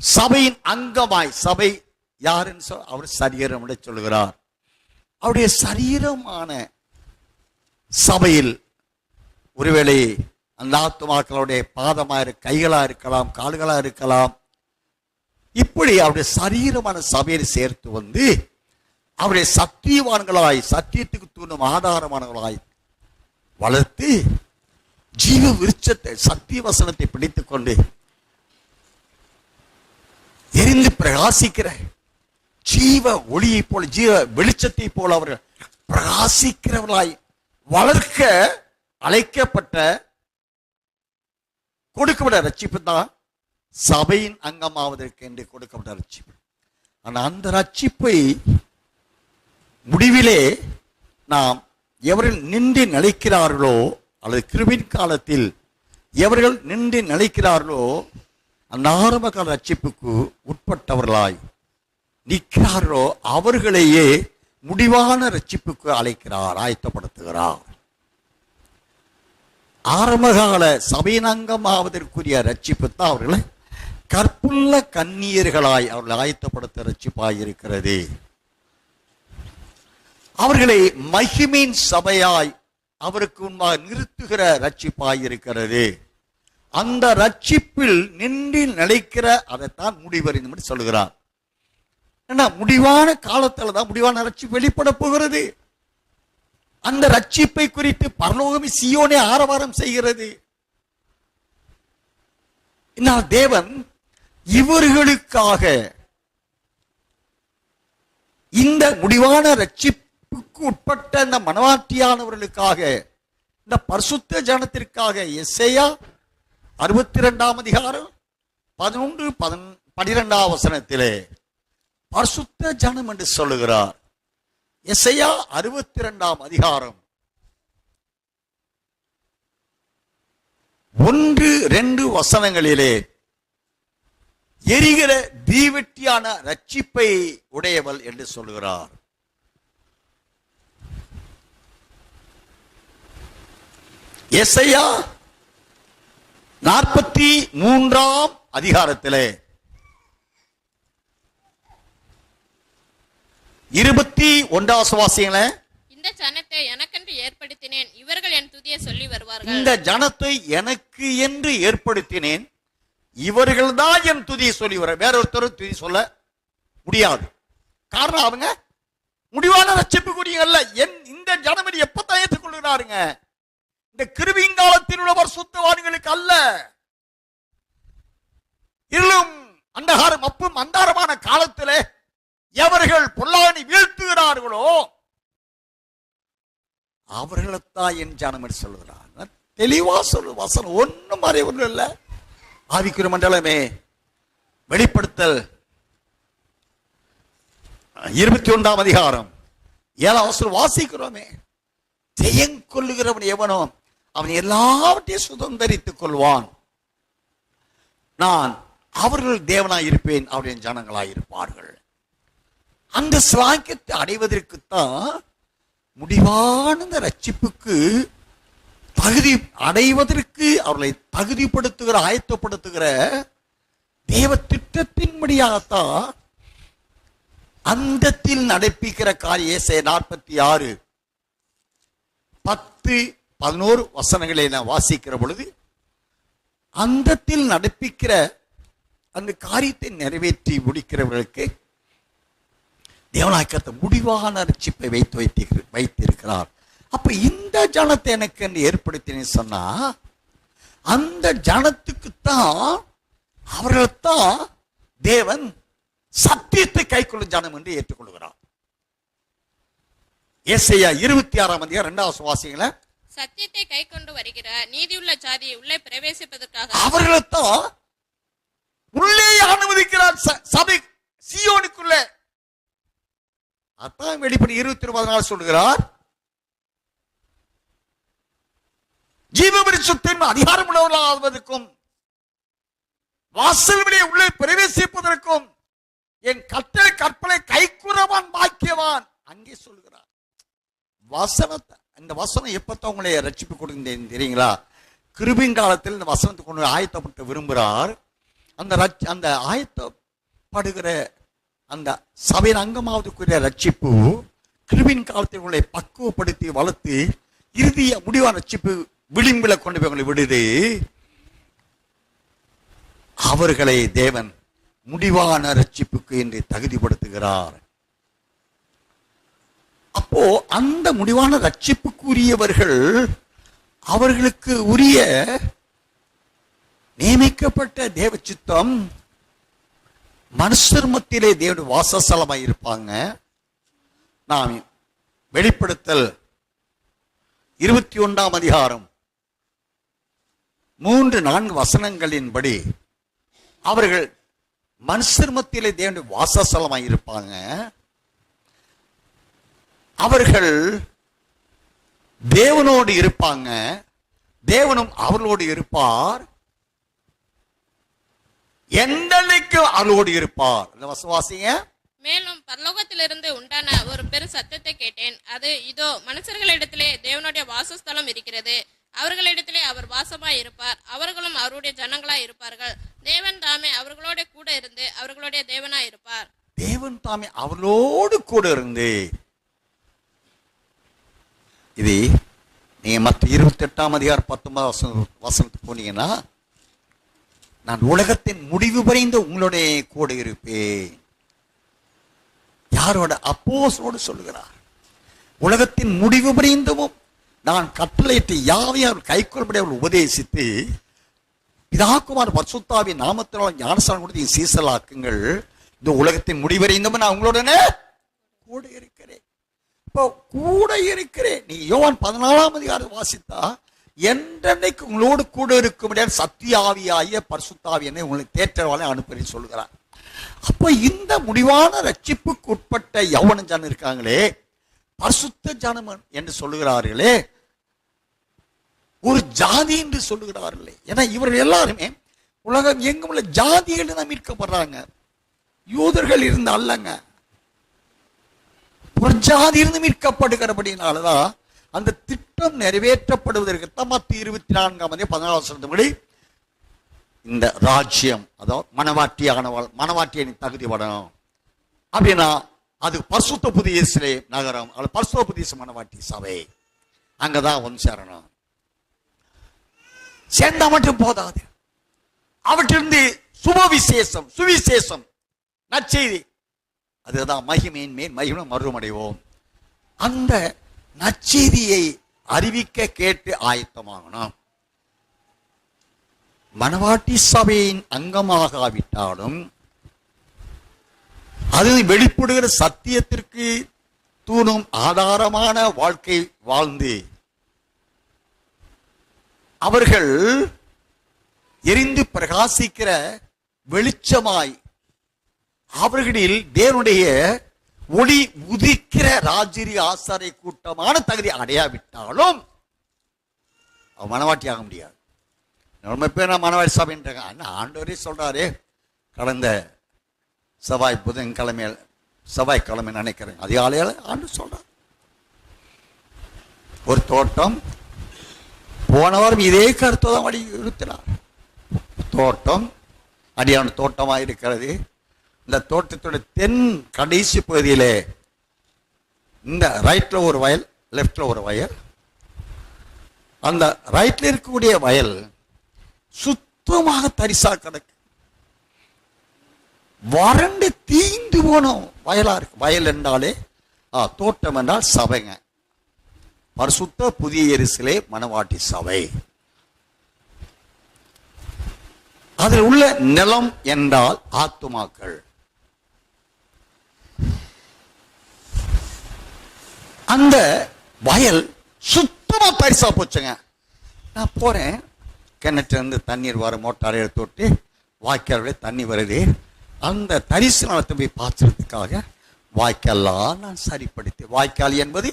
சபையின் அங்கமாய், சபை யாருன்னு சொல்ல அவர் சரீரம் என்று சொல்கிறார். அவருடைய சரீரமான சபையில் ஒருவேளை அந்த ஆத்துமாக்களுடைய பாதமாக கைகளா இருக்கலாம், கால்களா இருக்கலாம். இப்படி அவருடைய சரீரமான சபையில் சேர்த்து வந்து அவருடைய சத்தியவான்களாய், சத்தியத்துக்கு தூண்டும் ஆதாரமானவர்களாய் வளர்த்து ஜீவ விருட்சத்தை, சத்திய வசனத்தை பிடித்துக் கொண்டு எரிந்து பிரகாசிக்கிற ஜீவ ஒளியை போல, ஜீவ வெளிச்சத்தை போல அவர்கள் பிரகாசிக்கிறவர்களாய் வளர்க்க அழைக்கப்பட்ட கொடுக்கப்பட்ட ரட்சிப்பு தான் சபையின் அங்கமாவதற்கு என்று கொடுக்கப்பட்ட ரட்சிப்பு. ஆனால் அந்த ரட்சிப்பை முடிவிலே நாம் எவர்கள் நின்று நிலைக்கிறார்களோ அல்லது கிருபின் காலத்தில் எவர்கள் நின்று நிலைக்கிறார்களோ அந்த ஆரம்ப கால ரட்சிப்புக்கு உட்பட்டவர்களாய் நிற்கிறார்களோ அவர்களையே முடிவான ரட்சிப்புக்கு அழைக்கிறார், ஆயத்தப்படுத்துகிறார். ஆரம்பகால சபையின் அங்கமாவதற்குரிய ரட்சிப்பு தான் அவர்களை கற்புள்ள கன்னியர்களாய் அவர்களை ஆயத்தப்படுத்த ரட்சிப்பாய் இருக்கிறது. அவர்களை மகிமையின் சபையாய் அவருக்கு முன்பாக நிறுத்துகிற ரட்சிப்பாய் இருக்கிறது. அந்த ரட்சிப்பில் நின்று நிலைக்கிற அதைத்தான் முடிவறிந்து சொல்லுகிறார். ஏன்னா முடிவான காலத்துல தான் முடிவான ரட்சிப்பு வெளிப்பட போகிறது. அந்த ரட்சிப்பை குறித்து பரலோகமே சீயோனே ஆரவாரம் செய்கிறது. தேவன் இவர்களுக்காக, இந்த முடிவான ரட்சிப்புக்கு உட்பட்ட இந்த மனவாட்டியானவர்களுக்காக, இந்த பரிசுத்த ஜனத்திற்காக எசேயா 62 அதிகாரம் 11-12 பரிசுத்த ஜனம் என்று சொல்லுகிறார். எசேயா 62 அதிகாரம் 1-2 வசனங்களிலே எரிகிற தீவெட்டியான ரட்சிப்பை உடையவள் என்று சொல்லுகிறார். எசேயா 43 அதிகாரத்திலே 21 வாசியங்களே, இந்த ஜனத்தை எனக்கென்று ஏற்படுத்தினேன், இவர்கள் என் துதியை சொல்லி வருவார்கள். இந்த ஜனத்தை எனக்கு என்று ஏற்படுத்தினேன், இவர்கள் தான் என் துதியை சொல்லி வர. வேற ஒருத்தர் துதி சொல்ல முடியாது. காரணம் அவங்க முடிவான ரட்சிப்புக்குரியவர்கள் அல்ல. இந்த ஜனமடி எப்பத்தான் ஏற்றுக்கொள்கிறாருங்க? இந்த கிருபிங்காலத்தில் உள்ளவர் சுத்தவான்களுக்கு அல்ல. இருளும் அந்தகாரம் அப்பும் அந்தாரமான காலத்திலே எவர்கள் பொல்லாங்கனை வீழ்த்துகிறார்களோ அவர்களைத்தான் என் ஜனம் என்று சொல்லுகிறார். தெளிவா சொல்லு வசனம், ஒன்னும் மறைவு இல்லை. ஆவிக்குரிய மண்டலமே, வெளிப்படுத்தல் 21 அதிகாரம் 7 வசனம் வாசிக்கிறோமே, ஜெயங்கொள்ளுகிறவன் எவனோ அவன் எல்லாவற்றையும் சுதந்திரித்துக் கொள்வான், நான் அவர்கள் தேவனாய் இருப்பேன், அவருடைய ஜனங்களாய் இருப்பார்கள். அந்த ஸ்லாக்கியத்தை அடைவதற்குத்தான் முடிவான ரட்சிப்புக்கு தகுதி அடைவதற்கு அவர்களை தகுதிப்படுத்துகிற, ஆயத்தப்படுத்துகிற தேவ திட்டத்தின்படியாகத்தான் அந்தத்தில் நடப்பிக்கிற காரியம். ஏசாயா 46 10-11 வசனங்களை நான் வாசிக்கிற பொழுது அந்தத்தில் நடப்பிக்கிற அந்த காரியத்தை நிறைவேற்றி முடிக்கிறவர்களுக்கு தேவனாய் முடிவான ரட்சிப்பை வைத்திருக்கிறார். அப்ப இந்த ஜனத்தை எனக்கு என்று ஏற்படுத்தினேன்னு சொன்னா அந்த ஜனத்துக்குத்தான், அவர்கள்தான் தேவன் சத்தியத்தை கைக்கொள்ளும் ஜனம் என்று ஏற்றுக்கொள்கிறார். ஏசாயா 26 2வது வாசிங்கள. சத்தியத்தை கை கொண்டு வருகிற நீதியுள்ள ஜாதியை உள்ளே பிரவேசிப்பதற்காக அவர்களைத்தான் உள்ளே அனுமதிக்கிறார் சபை சீயோனுக்குள்ள. அதான் வெளிப்படை 20:14 சொல்லுகிறார். ஜீவ பரிசுத்தின் அதிகாரம் உள்ளவர்களாவதற்கும் வாசல் வழியை உள்ளே பிரவேசிப்பதற்கும் என் கட்டளை கற்பனை கைக்குறவான் பாக்கியவான் அங்கே சொல்லுகிறார். வசனத்தை, இந்த வசனம் எப்பத்தான் உங்களை ரட்சிப்பு கொடுத்தேன் தெரியுங்களா? கிருபின் காலத்தில் இந்த வசனத்தை கொண்டு ஆயத்தப்பட்டு விரும்புகிறார். அந்த ஆயத்தப்படுகிற அந்த சபையின் அங்கமாவதுக்குரிய ரட்சிப்பு கிருபின் காலத்தில் உங்களை பக்குவப்படுத்தி வளர்த்து இறுதிய முடிவான ரட்சிப்பு விளிம்பில கொண்டு போய் உங்களை விடுது. அவர்களை தேவன் முடிவான ரட்சிப்புக்கு என்று தகுதிப்படுத்துகிறார். அப்போ அந்த முடிவான ரட்சிப்புக்குரியவர்கள் அவர்களுக்கு உரிய நியமிக்கப்பட்ட தேவ சித்தம் மனுஷர் மத்தியிலே தேவனுடைய வாசஸ்தலமாய் இருப்பாங்க. நாம் வெளிப்படுத்தல் 21ஆம் அதிகாரம் 3-4 வசனங்களின்படி அவர்கள் மனுஷர் மத்தியிலே தேவனுடைய வாசஸ்தலமாய் இருப்பாங்க. அவர்கள் தேவனோடு இருப்பாங்க, தேவனும் அவர்களோடு இருப்பார், எந்தனைக்கு அவர்களோடு இருப்பார். வாசிங்க. மேலும் பரலோகத்திலிருந்து உண்டான ஒரு பெரு சத்தத்தை கேட்டேன். அது இதோ மனுஷர்களிடத்திலே தேவனுடைய வாசஸ்தலம் இருக்கிறது, அவர்களிடத்திலே அவர் வாசமாய் இருப்பார், அவர்களும் அவருடைய ஜனங்களாய் இருப்பார்கள். தேவன் தாமே அவர்களோட கூட இருந்து அவர்களுடைய தேவனாய் இருப்பார். தேவன் தாமே அவர்களோடு கூட இருந்து. இது நீங்க மற்ற 28ஆம் அதிகாரம் 19 வசனத்துக்கு போனீங்கன்னா, நான் உலகத்தின் முடிவு வரைந்து உங்களுடைய கூட இருப்பேன். யாரோட? அப்போஸ்தலரோடு சொல்லுகிறார். உலகத்தின் முடிவு வரைந்தும் நான் கட்டளையிட்டு யாவையும் அவர் கைக்கொள்படி அவர் உபதேசித்து பிதாகுமார் பரிசுத்தாவின் நாமத்தினால் ஞானஸ்நானம் கொடுத்து சீசலாக்குங்கள். இந்த உலகத்தின் முடிவடைந்தும் நான் உங்களுடனே கூட இருக்கிறேன். இப்போ கூட இருக்கிறேன். நீ யோவான் 14ஆம் அதிகாரம் வாசித்தா, என்றைக்கு உங்களோடு கூட இருக்கும்படியான சத்தியாவியாகிய பரிசுத்தாவியனை உங்களை தேற்றவாளை அனுப்புறேன்னு சொல்லுகிறார். அப்போ இந்த முடிவான ரட்சிப்புக்கு உட்பட்ட யவன ஜனம் இருக்காங்களே, பரிசுத்த ஜனம் என்று சொல்லுகிறார்களே, ஒரு ஜாதி என்று சொல்லுகிறார்களே. ஏன்னா இவர்கள் எல்லாருமே உலகம் எங்கும் உள்ள ஜாதிகள் தான் மீட்கப்படுறாங்க. யூதர்கள் இருந்து அல்லங்க, ஒரு ஜாதி இருந்து மீட்கப்படுகிறபடினாலதான் அந்த திட்டம் நிறைவேற்றப்படுவதற்கு தான் மத்திய 24ஆம் அதிகாரம் 14 இந்த ராஜ்யம், அதாவது மனவாட்டியானவள் மனவாட்டியை தகுதிப்படணும் அப்படின்னா அது பரிசுத்த புதிய எருசலேம் நகரம் அல்லது பரிசுத்த புதிய மனவாட்டி சபை, அங்கதான் வந்து சேரணும். சேர்ந்தா மட்டும் போதாது, அவற்றிலிருந்து சுபவிசேஷம் சுவிசேஷம் நற்செய்தி, அதுதான் மகிமையின் மேல் மகிமை மறுமடைவோம். அந்த நற்செய்தியை அறிவிக்க கேட்டு ஆயத்தமாகணும். மனவாட்டி சபையின் அங்கமாகாவிட்டாலும் அது வெளிப்படுகிற சத்தியத்திற்கு தூணும் ஆதாரமான வாழ்க்கை வாழ்ந்து அவர்கள் எரிந்து பிரகாசிக்கிற வெளிச்சமாய் அவர்களில் தேவனுடைய ஒளி உதிக்கிற ராஜிரி ஆசாரை கூட்டமான தகுதி அடையாவிட்டாலும் மனவாட்டி ஆக முடியாது. நம்ம பேர் நான் மனவாட்டி சபைன்றாங்க. ஆண்டவரே சொல்றாரு, கடந்த செவ்வாய்க்கிழமை நினைக்கிறேன் அதிகாலையில் ஆண்டு சொல்றார், ஒரு தோட்டம் போன வாரம் இதே கருத்தை தான் வலியுறுத்தினார். தோட்டம் அடியான தோட்டமாக இருக்கிறது. இந்த தோட்டத்துடைய தென் கடைசி பகுதியிலே இந்த ரைட்ல ஒரு வயல், லெப்ட்ல ஒரு வயல். அந்த ரைட்ல இருக்கக்கூடிய வயல் சுத்தமாக தரிசா கிடக்கு, வறண்டு தீந்து போனோம் வயலா இருக்கு. வயல் என்றாலே தோட்டம் என்றால் சபைங்க, பரிசுத்த புதிய எருசலேம் மனவாட்டி சபை. அதில் உள்ள நிலம் என்றால் ஆத்துமாக்கள். அந்த வயல் சுத்தமா பரிசா போச்சுங்க. நான் போறேன், கிணற்று இருந்து தண்ணீர் வர மோட்டாரை எடுத்து விட்டு வாய்க்கால் தண்ணி வருது. அந்த தரிசு நிலத்தை போய் பாய்ச்சறதுக்காக வாய்க்கால்லாம் நான் சரிப்படுத்தி, வாய்க்கால் என்பது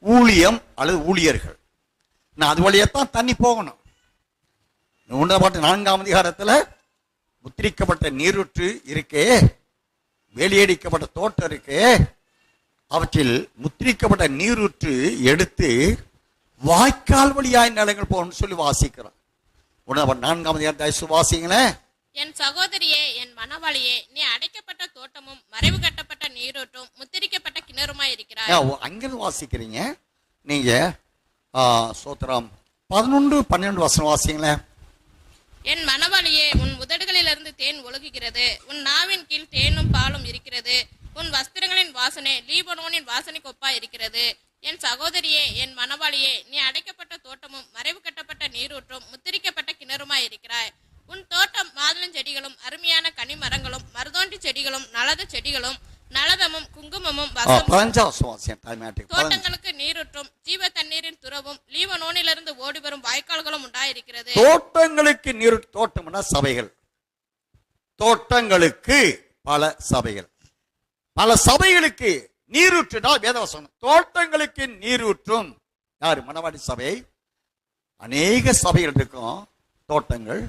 ஊழியம் அல்லது ஊழியர்கள், நான் அது வழியத்தான் தண்ணி போகணும். 4ஆம் அதிகாரத்துல முத்திரிக்கப்பட்ட நீரூற்று இருக்கே, வேலியடிக்கப்பட்ட தோட்டம் இருக்கே, அவற்றில் முத்திரிக்கப்பட்ட நீரூற்று எடுத்து வாய்க்கால் வழியாய் நிலங்கள் போகணும்னு சொல்லி வாசிக்கிறோம். 4ஆம் அதிகாரத்தை வாசிங்களேன். என் சகோதரியே, என் மனவாளியே, நீ அடைக்கப்பட்ட தோட்டமும் மறைவு கட்டப்பட்ட நீரூற்றும் முத்திரிக்கப்பட்ட கிணறுமாய் இருக்கிறாய். அங்கிருந்து வாசிக்கிறீங்க நீங்க. சோத்திரம் 11-12 வசனம் வாசிங்களேன். என் மனவாளியே, உன் உதடுகளிலிருந்து தேன் ஒழுகுகிறது, உன் நாவின் கீழ் தேனும் பாலும் இருக்கிறது, உன் வஸ்திரங்களின் வாசனை லீபனோனின் வாசனைக்கு ஒப்பா இருக்கிறது. என் சகோதரியே, என் மனவாளியே, நீ அடைக்கப்பட்ட தோட்டமும் மறைவு கட்டப்பட்ட நீரூற்றும் முத்திரிக்கப்பட்ட கிணறுமாய் இருக்கிறாய். உன் தோட்டம் மாதுளஞ்செடிகளும் அருமையான கனி மரங்களும் மருதோண்டி செடிகளும் நலத செடிகளும் நலதமும் குங்குமமும் தோட்டங்களுக்கு நீரூற்றும் ஜீவ தண்ணீரின் துறவும் லீபனோனிலிருந்து ஓடி வரும் வாய்க்கால்களும் உண்டாயிருக்கிறது. தோட்டங்களுக்கு நீர், தோட்டம்னா சபைகள், தோட்டங்களுக்கு பல சபைகள், பல சபைகளுக்கு நீரூற்றினால் வேதவசனம். தோட்டங்களுக்கு நீரூற்றும் யாரு? மணவாடி சபை. அநேக சபைகள் இருக்கும், தோட்டங்கள்.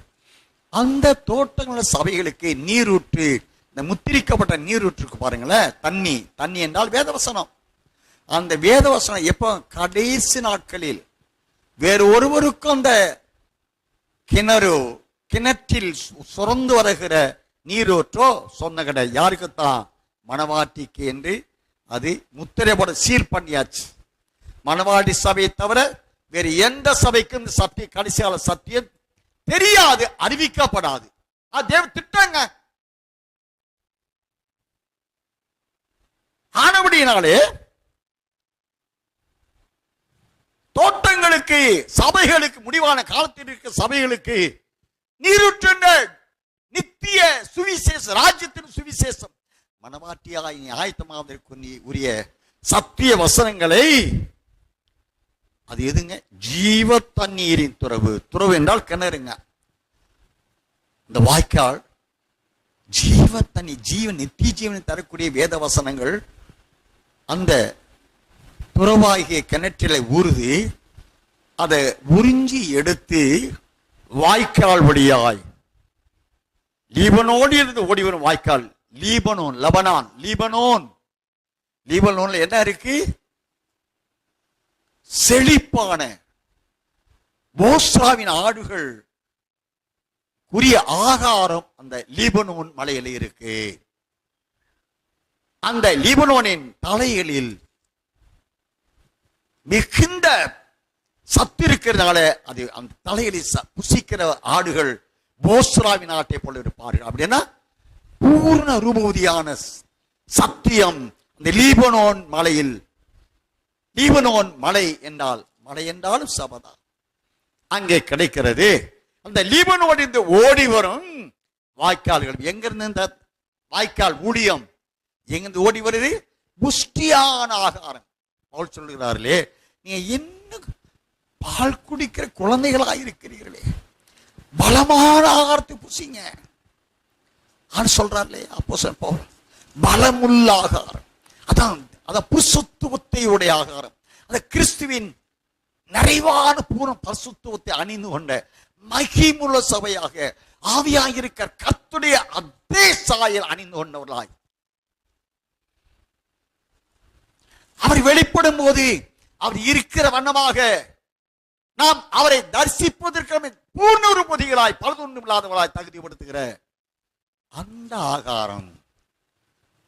அந்த தோட்டங்கள சபைகளுக்கு நீரூற்று, இந்த முத்திரிக்கப்பட்ட நீரூற்றுக்கு பாருங்களேன், தண்ணி. தண்ணி என்றால் வேதவசனம். அந்த வேதவசனம் எப்போ? கடைசி நாட்களில் வேறு ஒருவருக்கும் அந்த கிணற்றில் சுரந்து வருகிற நீரூற்றோ சொன்ன கடை யாருக்குத்தான்? மணவாட்டிக்கு என்று அது முத்திரைப்பட சீர் பண்ணியாச்சு. மணவாடி சபையை தவிர வேறு எந்த சபைக்கும் இந்த சத்திய கடைசியால சத்தியம் தெரியாது, அறிவிக்கப்படாது. தேவ திட்டங்க. ஆனபடியினாலே தோட்டங்களுக்கு சபைகளுக்கு முடிவான காலத்தில் இருக்க சபைகளுக்கு நீரூற்றுங்க. நித்திய சுவிசேஷ ராஜ்யத்தின் சுவிசேஷம் மனவாட்டியாய் ஆயத்தமாவதற்கு உரிய சத்திய வசனங்களை, அது எதுங்க? ஜீவ தண்ணீரின் துறவு. துறவு என்றால் கிணறுங்க. இந்த வாய்க்கால் ஜீவ தண்ணி, ஜீவன், நித்திய ஜீவனை தரக்கூடிய வேத வசனங்கள் அந்த துறவாகிய கிணற்றில ஊறுது. அதை உறிஞ்சி எடுத்து வாய்க்கால் வழியாய் லீபனோடு இருந்து ஓடி வரும் வாய்க்கால். Lebanon, Lebanon, Lebanon. லீபனோன்ல என்ன இருக்கு? செழிப்பான போஸ்ராவின் ஆடுகள் உரிய ஆகாரம் அந்த லீபனோன் மலையில இருக்கு. அந்த லீபனோனின் தலைகளில் மிகுந்த சத்து இருக்கிறதுனால அது அந்த தலைகளில் புசிக்கிற ஆடுகள் போஸ்ராவின் ஆட்டை போல இருப்பார்கள். அப்படின்னா பூர்ண ரூபவதியான சத்தியம் இந்த லீபனோன் மலையில். லீபனோன் மலை என்றால், மலை என்றாலும் சபதா அங்கே கிடைக்கிறது. அந்த லீபனோன் இருந்து ஓடி வரும் வாய்க்கால்கள். எங்கிருந்து இந்த வாய்க்கால் ஊழியம் எங்கிருந்து ஓடி வருது? புஷ்டியான ஆகாரம். பவுல் சொல்லுகிறார்களே, நீங்க என்ன பால் குடிக்கிற குழந்தைகளாக இருக்கிறீர்களே, பலமான ஆகாரத்தை புசிங்க சொல்றாரு. அப்போஸ்தலன் பவுல் பலமுள்ள ஆகாரம், அதான் பரிசுத்தத்தை உடைய ஆகாரம், அந்த கிறிஸ்துவின் நிறைவான பூர்ண பரிசுத்தத்தை அணிந்து கொண்ட மகிமுள்ள சபையாக ஆவியாக இருக்கிற கர்த்தருடைய அதே சாயல் அணிந்து கொண்டவர்களாய் அவர் வெளிப்படும் போது அவர் இருக்கிற வண்ணமாக நாம் அவரை தரிசிப்பதற்கு பூர்ண உறுதிகளாய் பலதொன்றும் இல்லாதவர்களாய் தகுதிப்படுத்துகிற அந்த ஆகாரம்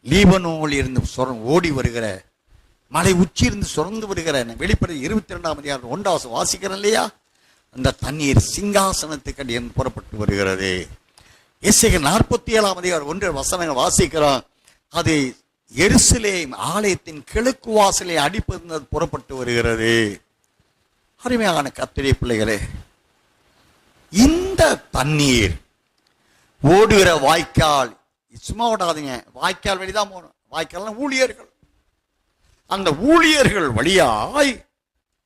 லீபனோனில் இருந்து ஓடி வருகிற, மலை உச்சியிருந்து சுரந்து வருகிற, வெளிப்படை 22ஆம் அதிகாரம் 1 வாசிக்கிறேன் இல்லையா? அந்த தண்ணீர் சிங்காசனத்துக்கு அடியில் புறப்பட்டு வருகிறது. எசேக்கியேல் 47ஆம் அதிகாரம் 1 வசனங்கள் வாசிக்கிறோம். அது எருசலேம் ஆலயத்தின் கிழக்கு வாசலை அடிப்பது புறப்பட்டு வருகிறது. அருமையான கர்த்தருடைய பிள்ளைகளே, இந்த தண்ணீர் ஓடுகிற வாய்க்கால் சும்மா ஓடாதீங்க. வாய்க்கால் வெளிதான் போகணும். வாய்க்கால் ஊழியர்கள் அந்த ஊழியர்கள் வழியாய்,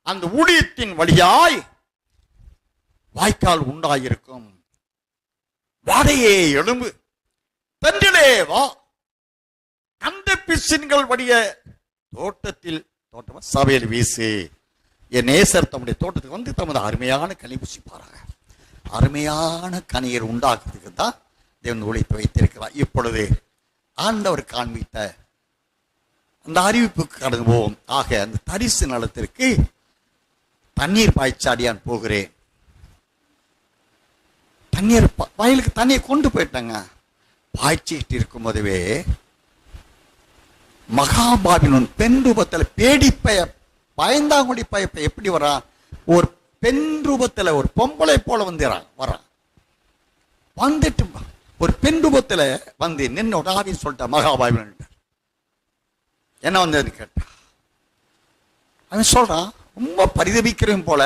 அந்த ஊழியத்தின் வழியாய் வாய்க்கால் உண்டாயிருக்கும். வாடையே எழும்பு, தென்றலே வா, அந்த பிசின்கள் வழிய தோட்டத்தில் சபையில் வீசு. என் நேசர் தம்முடைய தோட்டத்துக்கு வந்து தமது அருமையான கனி புசிப்பாராக. அருமையான கனியர் உண்டாக்குறதுக்கு தான் தேவன் உழைப்பு வைத்திருக்கிறார். இப்பொழுது ஆண்டவர் காண்பித்த அந்த அறிவிப்புக்கு கடந்து போவோம். ஆக அந்த தரிசு நிலத்திற்கு தண்ணீர் பாய்ச்சாடியான் போகிறேன். தண்ணீர் வயலுக்கு தண்ணியை கொண்டு போயிட்டாங்க. பாய்ச்சிட்டு இருக்கும் போதவே மகாபாபிலோன் பெண் ரூபத்தில் பேடிப்பய பயந்தாங்குடி பயப்ப எப்படி வரான்? ஒரு பெண் ரூபத்தில் ஒரு பொம்பளை போல வரான். வந்துட்டு ஒரு பெண் ரூபத்தில் வந்து நின்று ஆவின்னு சொல்லிட்டா மகாபாபிலோன். என்ன வந்ததுன்னு கேட்டா அவன் சொல்றான், ரொம்ப பரிதபிக்கிறவன் போல,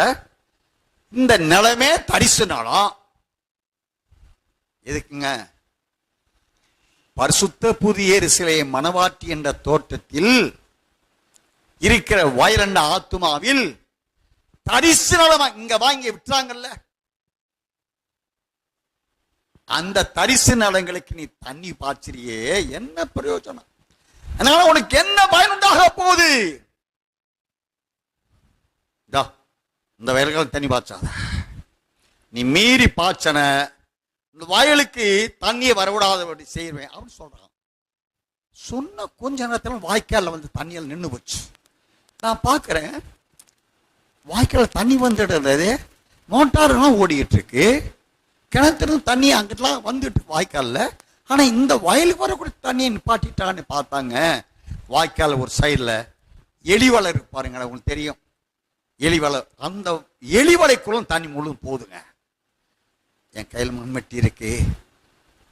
இந்த நிலமே தரிசு நிலம். எதுக்குங்க? பரிசுத்த புதிய எருசலேம் மணவாட்டி என்ற தோட்டத்தில் இருக்கிற வயலண்ட ஆத்துமாவில் தரிசு நிலமா இங்க வாங்கி விட்டுறாங்கல்ல, அந்த தரிசு நிலங்களுக்கு நீ தண்ணி பாய்ச்சிரியே, என்ன பிரயோஜனம்? அதனால உனக்கு என்ன பயன் உண்டாக போகுது? இந்த வயல்கள் தண்ணி பாய்ச்சாத, நீ மீறி பாய்ச்சன இந்த வயலுக்கு தண்ணியை வரவிடாதபடி செய்வேன் அப்படின்னு சொல்றான். சொன்ன கொஞ்ச நேரத்தில் வாய்க்கால வந்து தண்ணியில் நின்று போச்சு. நான் பார்க்கிறேன், வாய்க்கால தண்ணி வந்துடுறது, மோட்டாரெல்லாம் ஓடிக்கிட்டு இருக்கு, கிணத்துல தண்ணி அங்கிட்டலாம் வந்துட்டு வாய்க்காலில். ஆனால் இந்த வயலுக்கு வரக்கூடிய தண்ணியை நிப்பாட்டிட்டான்னு பார்த்தாங்க. வாய்க்கால் ஒரு சைடில் எலிவலை இருக்கு பாருங்க, உங்களுக்கு தெரியும் எலிவலை. அந்த எலிவலைக்குள்ள தண்ணி முழு போதுங்க. என் கையில் மண்மட்டி இருக்கு.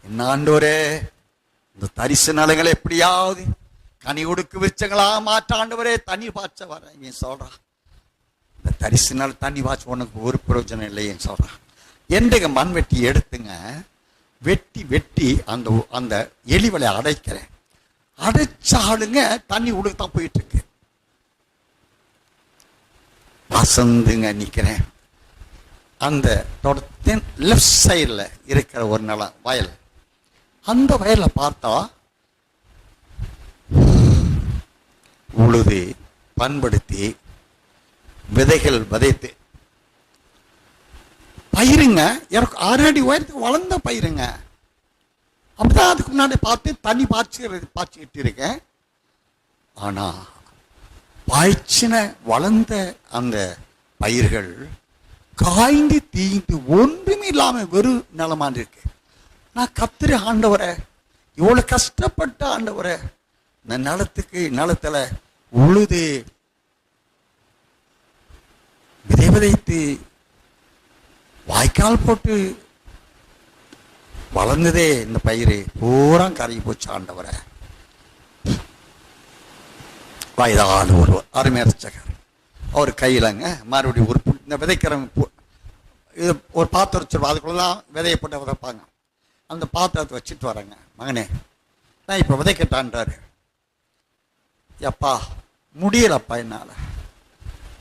என்ன ஆண்டவரே, இந்த தரிசு நிலங்களை எப்படியாவது கனி கொடுக்கு விருச்சங்களா மாற்ற ஆண்டவரே, தண்ணி பாய்ச்ச வர இவன் சொல்றான். இந்த தரிசு நில தண்ணி பாய்ச்ச உனக்கு ஒரு பிரயோஜனம் இல்லைன்னு சொல்றான். எந்த மண்வெட்டி எடுத்துங்க, வெட்டி வெட்டி அந்த அந்த எலிவலை அடைக்கிறேன். அடைச்சாலுங்க தண்ணி உடுக்கு தான் போயிட்டு இருக்கு. வசந்துங்க நிக்கிறேன். அந்த தோட்டத்தின் லெஃப்ட் சைடில் இருக்கிற ஒரு நிலம் வயல். அந்த வயலை பார்த்தா உழுது பண்படுத்தி விதைகள் விதைத்து பயிருங்க, எனக்கு 6 அடி உயரத்துக்கு வளர்ந்த பயிருங்க. அப்படிதான் அதுக்கு முன்னாடி பார்த்து தண்ணி பாய்ச்சிக்கிட்டு இருக்கேன். ஆனா பாய்ச்சின வளர்ந்த அந்த பயிர்கள் காய்ந்து தீந்து ஒன்றுமே இல்லாம வெறும் நிலமான் இருக்கு. நான் கத்திர ஆண்டவரை, இவ்வளவு கஷ்டப்பட்ட ஆண்டவரை, இந்த நிலத்துல உழுது விதை விதைத்து வாய்க்கால் போட்டு வளர்ந்ததே இந்த பயிர் பூரா கருகி போச்சு ஆண்டவரை. வயதான ஒரு அருமை அரைச்சகர் அவர் கையிலங்க மறுபடியும் ஒரு இந்த விதைக்கிற இது ஒரு பாத்திரம் வச்சிருப்போம், அதுக்குள்ளதான் விதையை போட்டு விதைப்பாங்க. அந்த பாத்திரத்தை வச்சுட்டு வரேங்க. மகனே, நான் இப்போ விதைக்கட்டான்றாரு. எப்பா முடியலப்பா என்னால,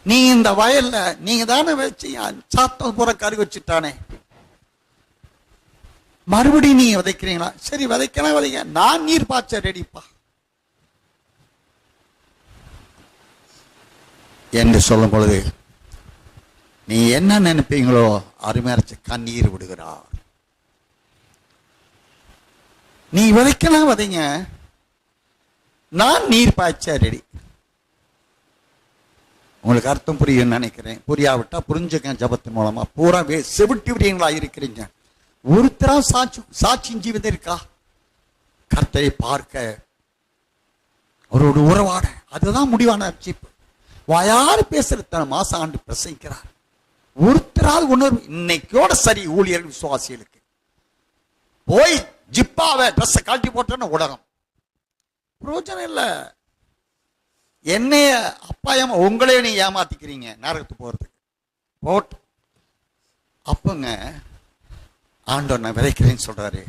நீ இந்த வயல்ல நீங்க தானே வச்சு சாத்தம் பூரா கறி வச்சுட்டானே, மறுபடியும் நீங்க விதைக்கிறீங்களா? சரி விதைக்கலாம், விதைக்க, நான் நீர் பாய்ச்ச ரெடிப்பா என்று சொல்லும் பொழுது நீ என்ன நினைப்பீங்களோ அருமையரைச்சு கண்ணீர் விடுகிறார். நீ விதைக்கலாம் விதைங்க, நான் நீர் பாய்ச்ச ரெடி. உங்களுக்கு அர்த்தம் புரியும் நினைக்கிறேன். புரியாவிட்டா புரிஞ்சுக்க. ஜபத்தின் மூலமா பூரா செவிட்டு விடீங்களா இருக்கிறீங்க. ஒருத்தரா சாட்சியும் ஜீவிதம் இருக்கா? கர்த்தரை பார்க்க அவரோட உறவாட, அதுதான் முடிவான அர்ச்சிப்பு. வாயாறு பேசுற மாசம் ஆண்டு பிரசங்கிக்கிறார். ஒருத்தரால் உணர்வு இன்னைக்கோட சரி. ஊழியர்கள் விசுவாசிகளுக்கு போய் ஜிப்பாவை ட்ரெஸ்ஸை கழட்டி போட்டோன்னு உலகம் பிரயோஜனம் இல்லை. என்னைய அப்பா உங்களே நீங்க ஏமாத்திக்கிறீங்க நரகத்துக்கு போறதுக்கு போட்டு. அப்பங்க ஆண்டவர் நான் விதைக்கிறேன்னு சொல்றாரு.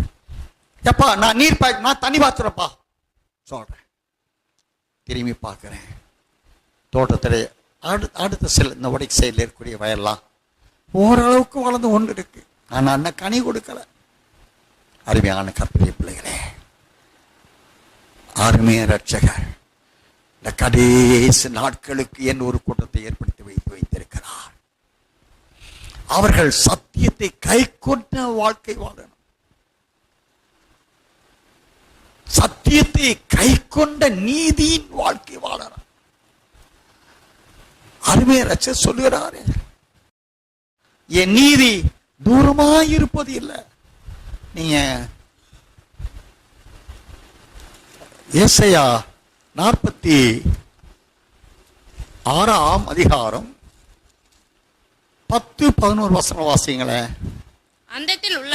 எப்பா நான் நீர் நான் தண்ணி பாய்ச்சுறப்பா சொல்றேன். திரும்பி பார்க்கிறேன், தோட்டத்திலே அடுத்த சில இந்த வடக்கு சைடில் இருக்கக்கூடிய வயல்லாம் ஓரளவுக்கு வளர்ந்து கொண்டு இருக்கு. ஆனால் அண்ணன் கனி கொடுக்கல. அருமையான கர்த்தருடைய பிள்ளைகளே, அருமைய ரட்சகர் இந்த கடைசி நாட்களுக்கு என் ஒரு கூட்டத்தை ஏற்படுத்தி வைத்திருக்கிறார். அவர்கள் சத்தியத்தை கை கொண்ட வாழ்க்கை வாழணும். சத்தியத்தை கை கொண்ட நீதியின் வாழ்க்கை வாழணும். அருமைய ரட்சகர் சொல்லுகிறாரே, என் நீதி தூரமாயிருப்பது இல்லை. நீங்க ஏசாயா 46 அதிகாரம் 10-11 வசனம் வாசிங்களேன். அந்தத்தில் உள்ள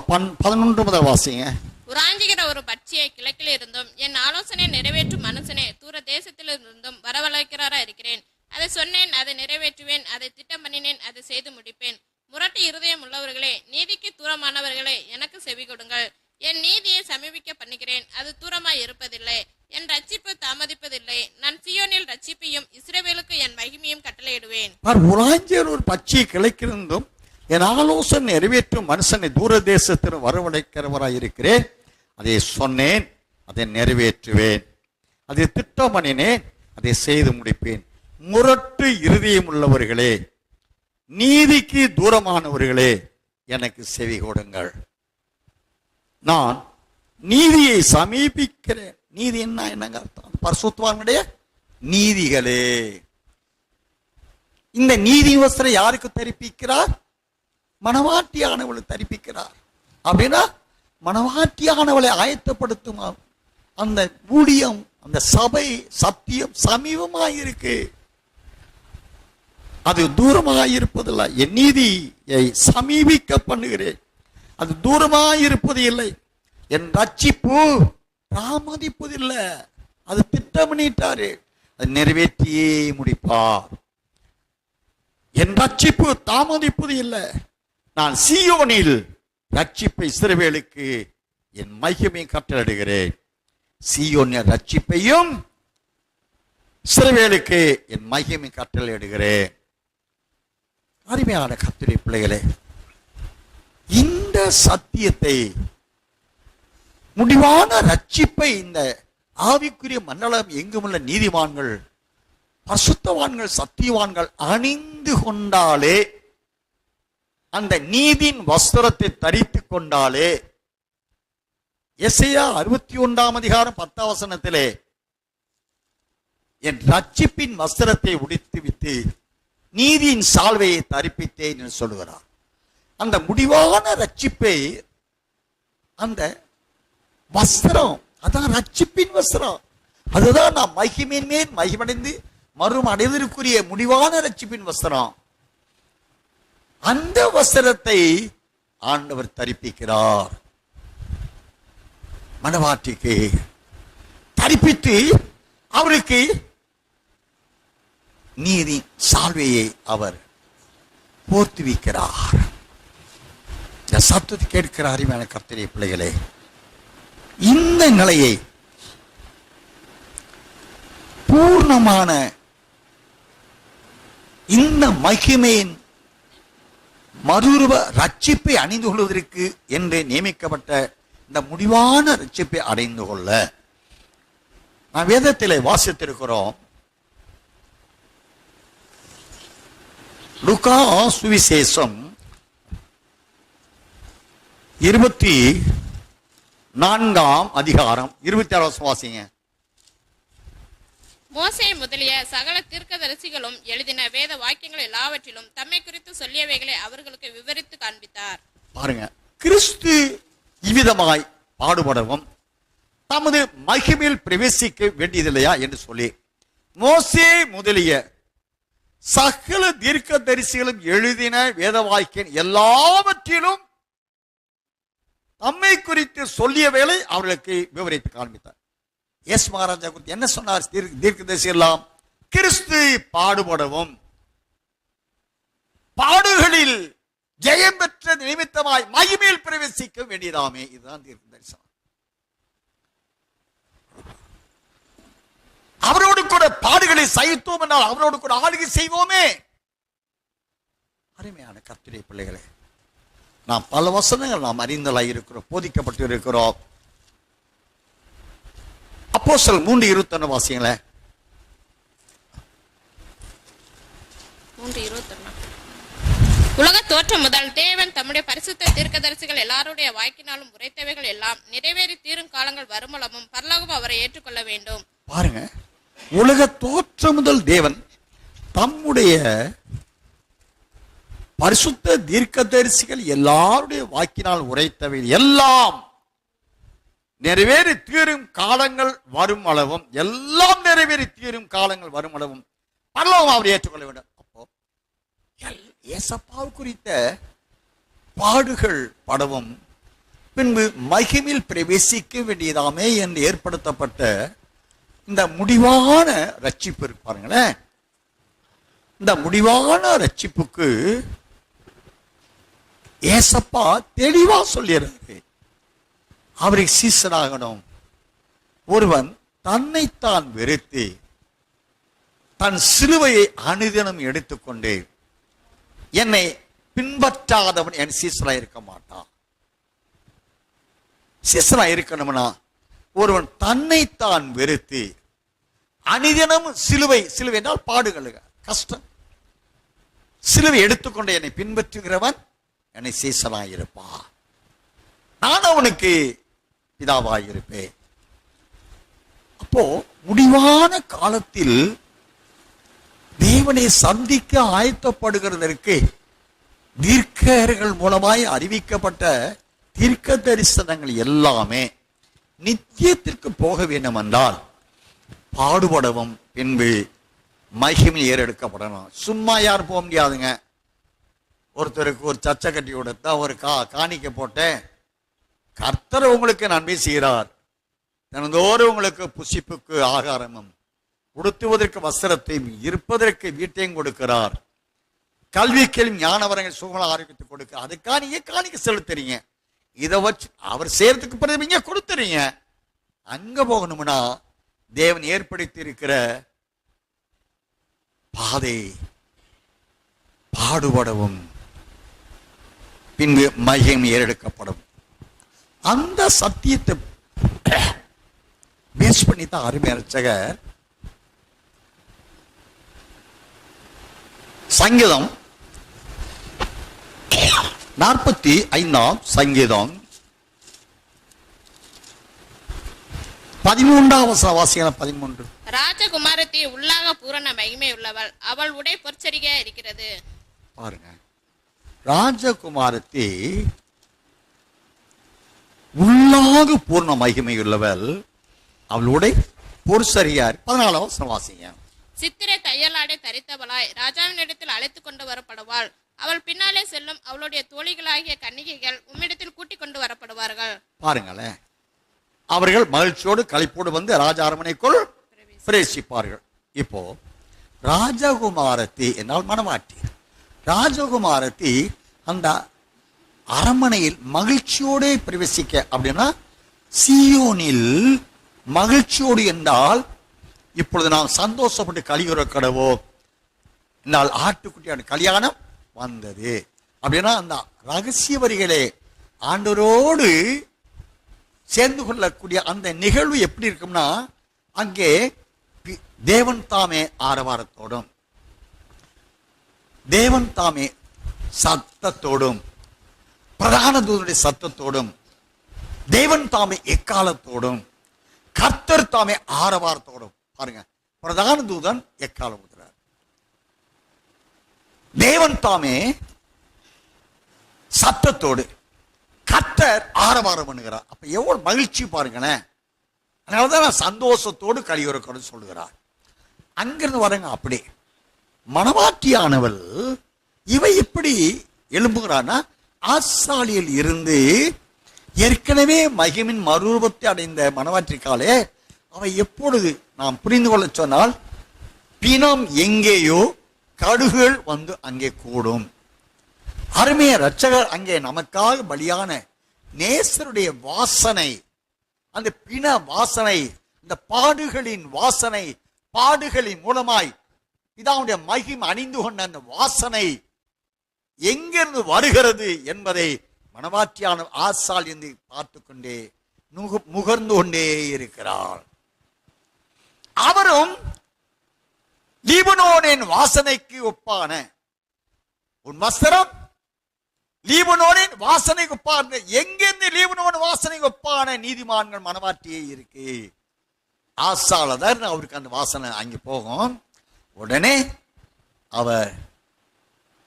11 முதல் வாசிங்க. உராஞ்சுகிற ஒரு பட்சியை கிழக்கில் இருந்தும் என் ஆலோசனை நிறைவேற்றும் மனுஷனே தூர தேசத்தில் இருந்தும் வரவழைக்கிறாரா இருக்கிறேன். அதை சொன்னேன், அதை நிறைவேற்றுவேன், அதை திட்டம் பண்ணினேன், அதை செய்து முடிப்பேன். முரட்டு இருதயம் உள்ளவர்களே, நீதிக்கு தூரமானவர்களே, எனக்கு செவி கொடுங்கள். என் நீதியை சமீபிக்க பண்ணுகிறேன், அது தூரமாய் இருப்பதில்லை. என் ரட்சிப்பு தாமதிப்பதில்லை. நான் சீயோனில் ரட்சிப்பையும் இஸ்ரவேலுக்கு என் மகிமையும் கட்டளையிடுவேன். உராஞ்சியர் ஒரு பட்சியை கிழக்கிருந்தும் என் ஆலோசனை நிறைவேற்றும் மனுஷனை தூர தேசத்தில் வரவழைக்கிறவராய் இருக்கிறேன். அதை சொன்னேன், அதை நிறைவேற்றுவேன், அதை திட்டம் பண்ணினேன், அதை செய்து முடிப்பேன். முரட்டு இருதயம் உள்ளவர்களே, நீதிக்கு தூரமானவர்களே, எனக்கு செவி கொடுங்கள். நான் நீதியை சமீபிக்கிறேன். நீதி என்னங்க அர்த்தம்? பரிசுத்தவான்களுடைய நீதிகளே. இந்த நீதி வஸ்திரம் யாருக்கு தரிப்பிக்கிறார்? மனவாட்டியானவளை தரிப்பிக்கிறார். அப்படின்னா மனவாட்டியானவளை ஆயத்தப்படுத்தும் அந்த ஊழியம், அந்த சபை, சத்தியம் சமீபமாயிருக்கு. அது தூரமாயிருப்பதில்லை. என் நீதியை சமீபிக்க பண்ணுகிறேன், அது தூரமாயிருப்பது இல்லை. என் ரட்சிப்பு தாமதிப்பதில்லை. அது திட்டம் பண்ணிட்டாரு, அது நிறைவேற்றியே முடிப்பார். என் ரட்சிப்பு தாமதிப்பது இல்லை. நான் சீயோனில் ரட்சிப்பை இஸ்ரவேலுக்கு என் மகிமையை கட்டளையிடுகிறேன். சீயோனின் ரட்சிப்பையும் இஸ்ரவேலுக்கு என் மகிமை கட்டளையிடுகிறேன். அருமையான கர்த்தருடைய பிள்ளைகளே, இந்த சத்தியத்தை, முடிவான ரட்சிப்பை இந்த ஆவிக்குரிய மண்டலம் எங்குமுள்ள நீதிமான்கள், பரிசுத்தவான்கள், சத்தியவான்கள் அணிந்து கொண்டாலே, அந்த நீதியின் வஸ்திரத்தை தரித்து கொண்டாலே, எசையா 61 அதிகாரம் 10 வசனத்திலே என் ரட்சிப்பின் வஸ்திரத்தை உடித்து விட்டு நீதியின் சால்வையை தரிப்பித்தேன் என்று சொல்லுகிறார். அந்த முடிவான ரட்சிப்பை, அந்த வஸ்திரம், அதான் ரட்சிப்பின் வஸ்திரம். அதுதான் நாம் மகிமையின் மேல் மகிமடைந்து மறும் அடைவதற்குரிய முடிவான ரட்சிப்பின் வஸ்திரம். அந்த வஸ்திரத்தை ஆண்டவர் தரிப்பிக்கிறார். மனவாட்டிக்கு தரிப்பித்து அவருக்கு நீதி சால்வையை அவர் போர்த்துவிக்கிறார். சத்தத்தை கேட்கிற அருமையான கர்த்தருடைய பிள்ளைகளே, இந்த நிலையை பூர்ணமான இந்த மகிமையின் மறுரூப ரட்சிப்பை அணிந்து கொள்வதற்கு என்று நியமிக்கப்பட்ட இந்த முடிவான ரட்சிப்பை அடைந்து கொள்ள நான் வேதத்திலே வாசித்திருக்கிறோம். லூக்கா சுவிசேஷம் 24 அதிகாரம் 26 வாசிங்க. மோசே முதலிய சகல தீர்க்கதரிசிகளும் எழுதின வேத வாக்கியங்கள் எல்லாவற்றிலும் தம்மை குறித்து சொல்லியவைகளை அவர்களுக்கு விவரித்து காண்பித்தார். பாருங்க, கிறிஸ்து இவ்விதமாய் பாடுபடவும் தமது மகிமையில் பிரவேசிக்க வேண்டியதில்லையா என்று சொல்லி மோசே முதலிய சகல தீர்க்கதரிசிகளும் எழுதின வேத வாக்கியம் எல்லாவற்றிலும் தம்மை குறித்து சொல்லிய வேளை அவர்களுக்கு விவரித்து காண்பித்தார். எஸ் மகாராஜா குறித்து என்ன சொன்னார்? தீர்க்கதரிசி எல்லாம் கிறிஸ்து பாடுபடவும் பாடுகளில் ஜெயம் பெற்ற நிமித்தமாய் மகிமையில் பிரவேசிக்க வேண்டியதாமே. இதுதான் தீர்க்க தரிசனம். பாடுகளை சகித்தோம் என்றால் அவரோடு கூட ஆளுகை செய்வோமே. அருமையான கர்த்தருடைய பிள்ளைகளே, நாம் பல வசனங்கள் நாம் அறிந்தலாய் இருக்கிறோம், போதிக்கப்பட்டு இருக்கிறோம். அப்போஸ்தலர் 3:21 வாசிங்களேன். 3:21. உலக தோற்றம் முதல் தேவன் தம்முடைய பரிசுத்த தீர்க்கதரிசிகள் எல்லாருடைய வாய்க்கினாலும் உரைத்தவைகள் எல்லாம் நிறைவேறி தீரும் காலங்கள் வருமளவும் பரலோகம் அவரை ஏற்றுக்கொள்ள வேண்டும். பாருங்க, உலக தோற்றம் முதல் தேவன் தம்முடைய பரிசுத்த தீர்க்கதரிசிகள் எல்லாருடைய வாக்கினால் உரைத்தவை எல்லாம் நிறைவேறி தீரும் காலங்கள் வரும் அளவும், எல்லாம் நிறைவேறி தீரும் காலங்கள் வரும் அளவும் பரலோகம் அவரை ஏற்றுக்கொள்ள வேண்டும். அப்போ ஏசப்பாவு குறித்த பாடுகள் படவும் பின்பு மகிமையில் பிரவேசிக்க வேண்டியதாமே என்று ஏற்படுத்தப்பட்ட இந்த முடிவான ரட்சிப்பு இருப்பாருங்களேன். இந்த முடிவான ரட்சிப்புக்கு ஏசப்பா தெளிவா சொல்லிடுறாரு, அவருக்கு சீசனாகணும். ஒருவன் தன்னைத்தான் வெறுத்து தன் சிலுவையை அனுதினம் எடுத்துக்கொண்டு என்னை பின்பற்றாதவன் என் சீசனா இருக்க மாட்டான். சீசனா இருக்கணும்னா ஒருவன் தன்னைத்தான் வெறுத்து அனுதினம் சிலுவை என்றால் பாடுகள், கஷ்டம், சிலுவை எடுத்துக்கொண்டு என்னை பின்பற்றுகிறவன் என்னை சீசனாய் இருப்பான். நான் அவனுக்கு பிதாவாய் இருப்பேன். அப்போ முடிவான காலத்தில் தேவனை சந்திக்க ஆயத்தப்படுகிறதற்கு தீர்க்கர்கள் மூலமாய் அறிவிக்கப்பட்ட தீர்க்க தரிசனங்கள் எல்லாமே நித்தியத்திற்கு போக வேண்டும் என்றால் பாடுபடவும் பின்பு மகிமையில் ஏறெடுக்கப்படணும். சும்மா யாரும் போக முடியாதுங்க. ஒருத்தருக்கு ஒரு சர்ச்சை கட்டி கொடுத்தா ஒரு காணிக்க போட்டேன், கர்த்தர் உங்களுக்கு நன்மை செய்கிறார், தினந்தோறும் உங்களுக்கு புசிப்புக்கு ஆகாரமும் உடுத்துவதற்கு வஸ்திரத்தையும் இருப்பதற்கு வீட்டையும் கொடுக்கிறார், கல்விக்கெல்லாம் ஞானவரங்கள் சுகமான ஆரோக்கியத்தை கொடுக்க, அதுக்காக நீங்க காணிக்க செலுத்துறீங்க. இதை வச்சு அவர் செய்யறதுக்கு பிறகு நீங்க கொடுத்துறீங்க. அங்க போகணும்னா தேவன் ஏற்படுத்தி இருக்கிற பாதை பாடுபடவும் பின்பு மகிமை ஏறெடுக்கப்படும். அந்த சத்தியத்தை பேஸ் பண்ணி தான் அருமை ரட்சகர் சங்கீதம் 45 சங்கீதம் 13 வாசியான 13. ராஜகுமாரத்தி உள்ளாக பூரண மகிமை உள்ளவள், அவள் உடை பொற்சரிகையா இருக்கிறது. பாருங்க, ராஜகுமாரத்தி உள்ளாக பூர்ண மகிமை உள்ளவள், அவளுடைய பொற்சரியார். 14 வாசிங்க. சித்திரை தையலாடை தரித்தவளாய் ராஜாவின் இடத்தில் அழைத்துக் கொண்டு வரப்படுவாள். அவள் பின்னாலே செல்லும் அவளுடைய தோழிகளாகிய கன்னிகைகள் உம்மிடத்தில் கூட்டிக் கொண்டு வரப்படுவார்கள். பாருங்களேன், அவர்கள் மகிழ்ச்சியோடு களிப்போடு வந்து ராஜ அரண்மனைக்குள் பிரவேசிப்பார்கள். இப்போ ராஜகுமாரத்தி என்றால் மணவாட்டி. ராஜகுமாரத்தி அந்த அரண்மனையில் மகிழ்ச்சியோடு பிரவேசிக்க அப்படின்னா சீயோனில் மகிழ்ச்சியோடு என்றால் இப்பொழுது நாம் சந்தோஷப்பட்டு கலியுற கடவோ என்னால் ஆட்டுக்குட்டியான கல்யாணம் வந்தது அப்படின்னா அந்த ரகசிய வரிகளே ஆண்டவரோடு சேர்ந்து கொள்ளக்கூடிய அந்த நிகழ்வு எப்படி இருக்கும்னா அங்கே தேவன் தாமே ஆரவாரத்தோடும் தேவன் தாமே சத்தத்தோடும் பிரதான தூதனுடைய சத்தத்தோடும் தேவன் தாமே எக்காலத்தோடும் கர்த்தர் தாமே ஆரவாரத்தோடும். பாருங்க, பிரதான தூதன் எக்காலம் ஊதுறார், தேவன் தாமே சத்தத்தோடு கர்த்தர் ஆரவாரம் பண்ணுகிறார். அப்ப எவ்வளவு மகிழ்ச்சி பாருங்களேன். அதனாலதான் நான் சந்தோஷத்தோடு கலியுறக்கணும் சொல்லுகிறார். அங்கிருந்து வரங்க. அப்படி மணவாட்டியானவள் இவை எப்படி எழும்புகிறான்னா ஆசாலியில் இருந்து ஏற்கனவே மகிமின் மறுரூபத்தை அடைந்த மணவாற்றிக்காலே அவை எப்பொழுது நாம் புரிந்து கொள்ள சொன்னால் பிணம் எங்கேயோ கடுகுகள் வந்து அங்கே கூடும். அருமைய ரட்சகர் அங்கே நமக்காக பலியான நேசருடைய வாசனை, அந்த பிண வாசனை, இந்த பாடுகளின் வாசனை, பாடுகளின் மூலமாய் பிதாவுடைய மகிமை அணிந்து கொண்ட அந்த வாசனை எங்கிருந்து வருகிறது என்பதை மணவாட்டியான ஆசாள் என்று பார்த்து கொண்டே முகர்ந்து கொண்டே இருக்கிறார். அவரும் லீபனோனின் வாசனைக்கு ஒப்பான உன் வஸ்திரம் லீபனோனின் வாசனைக்கு ஒப்பான, எங்கிருந்து லீபனோன் வாசனைக்கு ஒப்பான நீதிமான்கள் மணவாட்டியே இருக்கு. ஆசாளர் அவருக்கு அந்த வாசனை அங்கே போகும். உடனே அவர்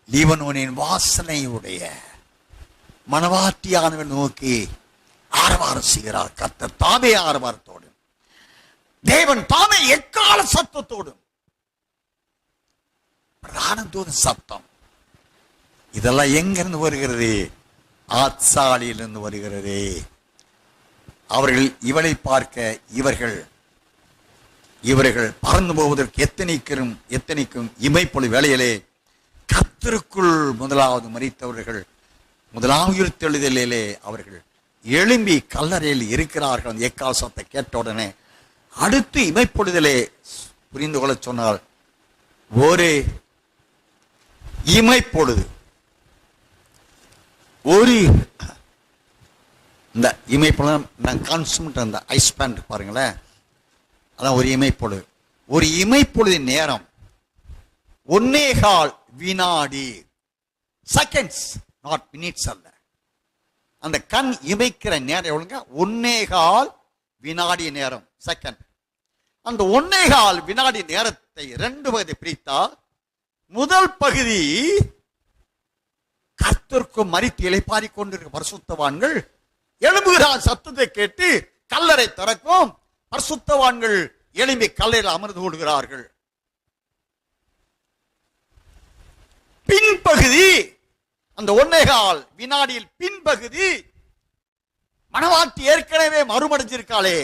லீபனோனின் வாசனையுடைய மணவாட்டியானவன் நோக்கி ஆரவாரம் செய்கிறார். கர்த்தர் தாமே ஆரவாரத்தோடு, தேவன் தாமே எக்கால சத்தத்தோடும், பிராணத்தோடு சத்தம். இதெல்லாம் எங்கிருந்து வருகிறது? ஆத்சாலியிலிருந்து வருகிறது. அவர்கள் இவளை பார்க்க இவர்கள் பறந்து போவதற்கு எத்தனைக்கும் இமைப்பொழு வேளையிலே கர்த்தருக்குள் முதலாவது மரித்தவர்கள் முதலாம் உயிர்த்தெழுதலிலே அவர்கள் எழும்பி கல்லறையில் இருக்கிறார்கள். அந்த எக்கால் சத்தத்தை கேட்ட உடனே அடுத்து இமைப்பொழுதிலே புரிந்து கொள்ள சொன்னால், ஒரு இமைப்பொழுது, ஒரு இந்த இமைப்பொழுது நான் கான்சுமெண்ட் அந்த ஐஸ் பேண்ட் பாருங்களேன், அதான் ஒரு இமைப்பொழுது. ஒரு இமைப்பொழுதின் நேரம் 1.25 வினாடி, செகண்ட்ஸ், நாட் மினிட்ஸ் அல்ல. அந்த கண் இமைக்கிற நேரம் எவ்வளவுங்க? 1.25 வினாடி நேரம், செகண்ட். அந்த 1.25 வினாடி நேரத்தை 2 பகுதி பிரித்தால், முதல் பகுதி கர்த்தருக்கும் மரித்து இளைப்பாறிக் கொண்டிருக்க பரிசுத்தவான்கள் எழும்புகிறார். சத்தத்தை கேட்டு கல்லறை திறக்கும். பரிசுத்தவான்கள் எழும்பி கல்லறையில் அமர்ந்து கொள்கிறார்கள். பின்பகுதி, அந்த 1.25 வினாடியில் பின்பகுதி, மணவாட்டி ஏற்கனவே மறுமடைஞ்சிருக்காளே,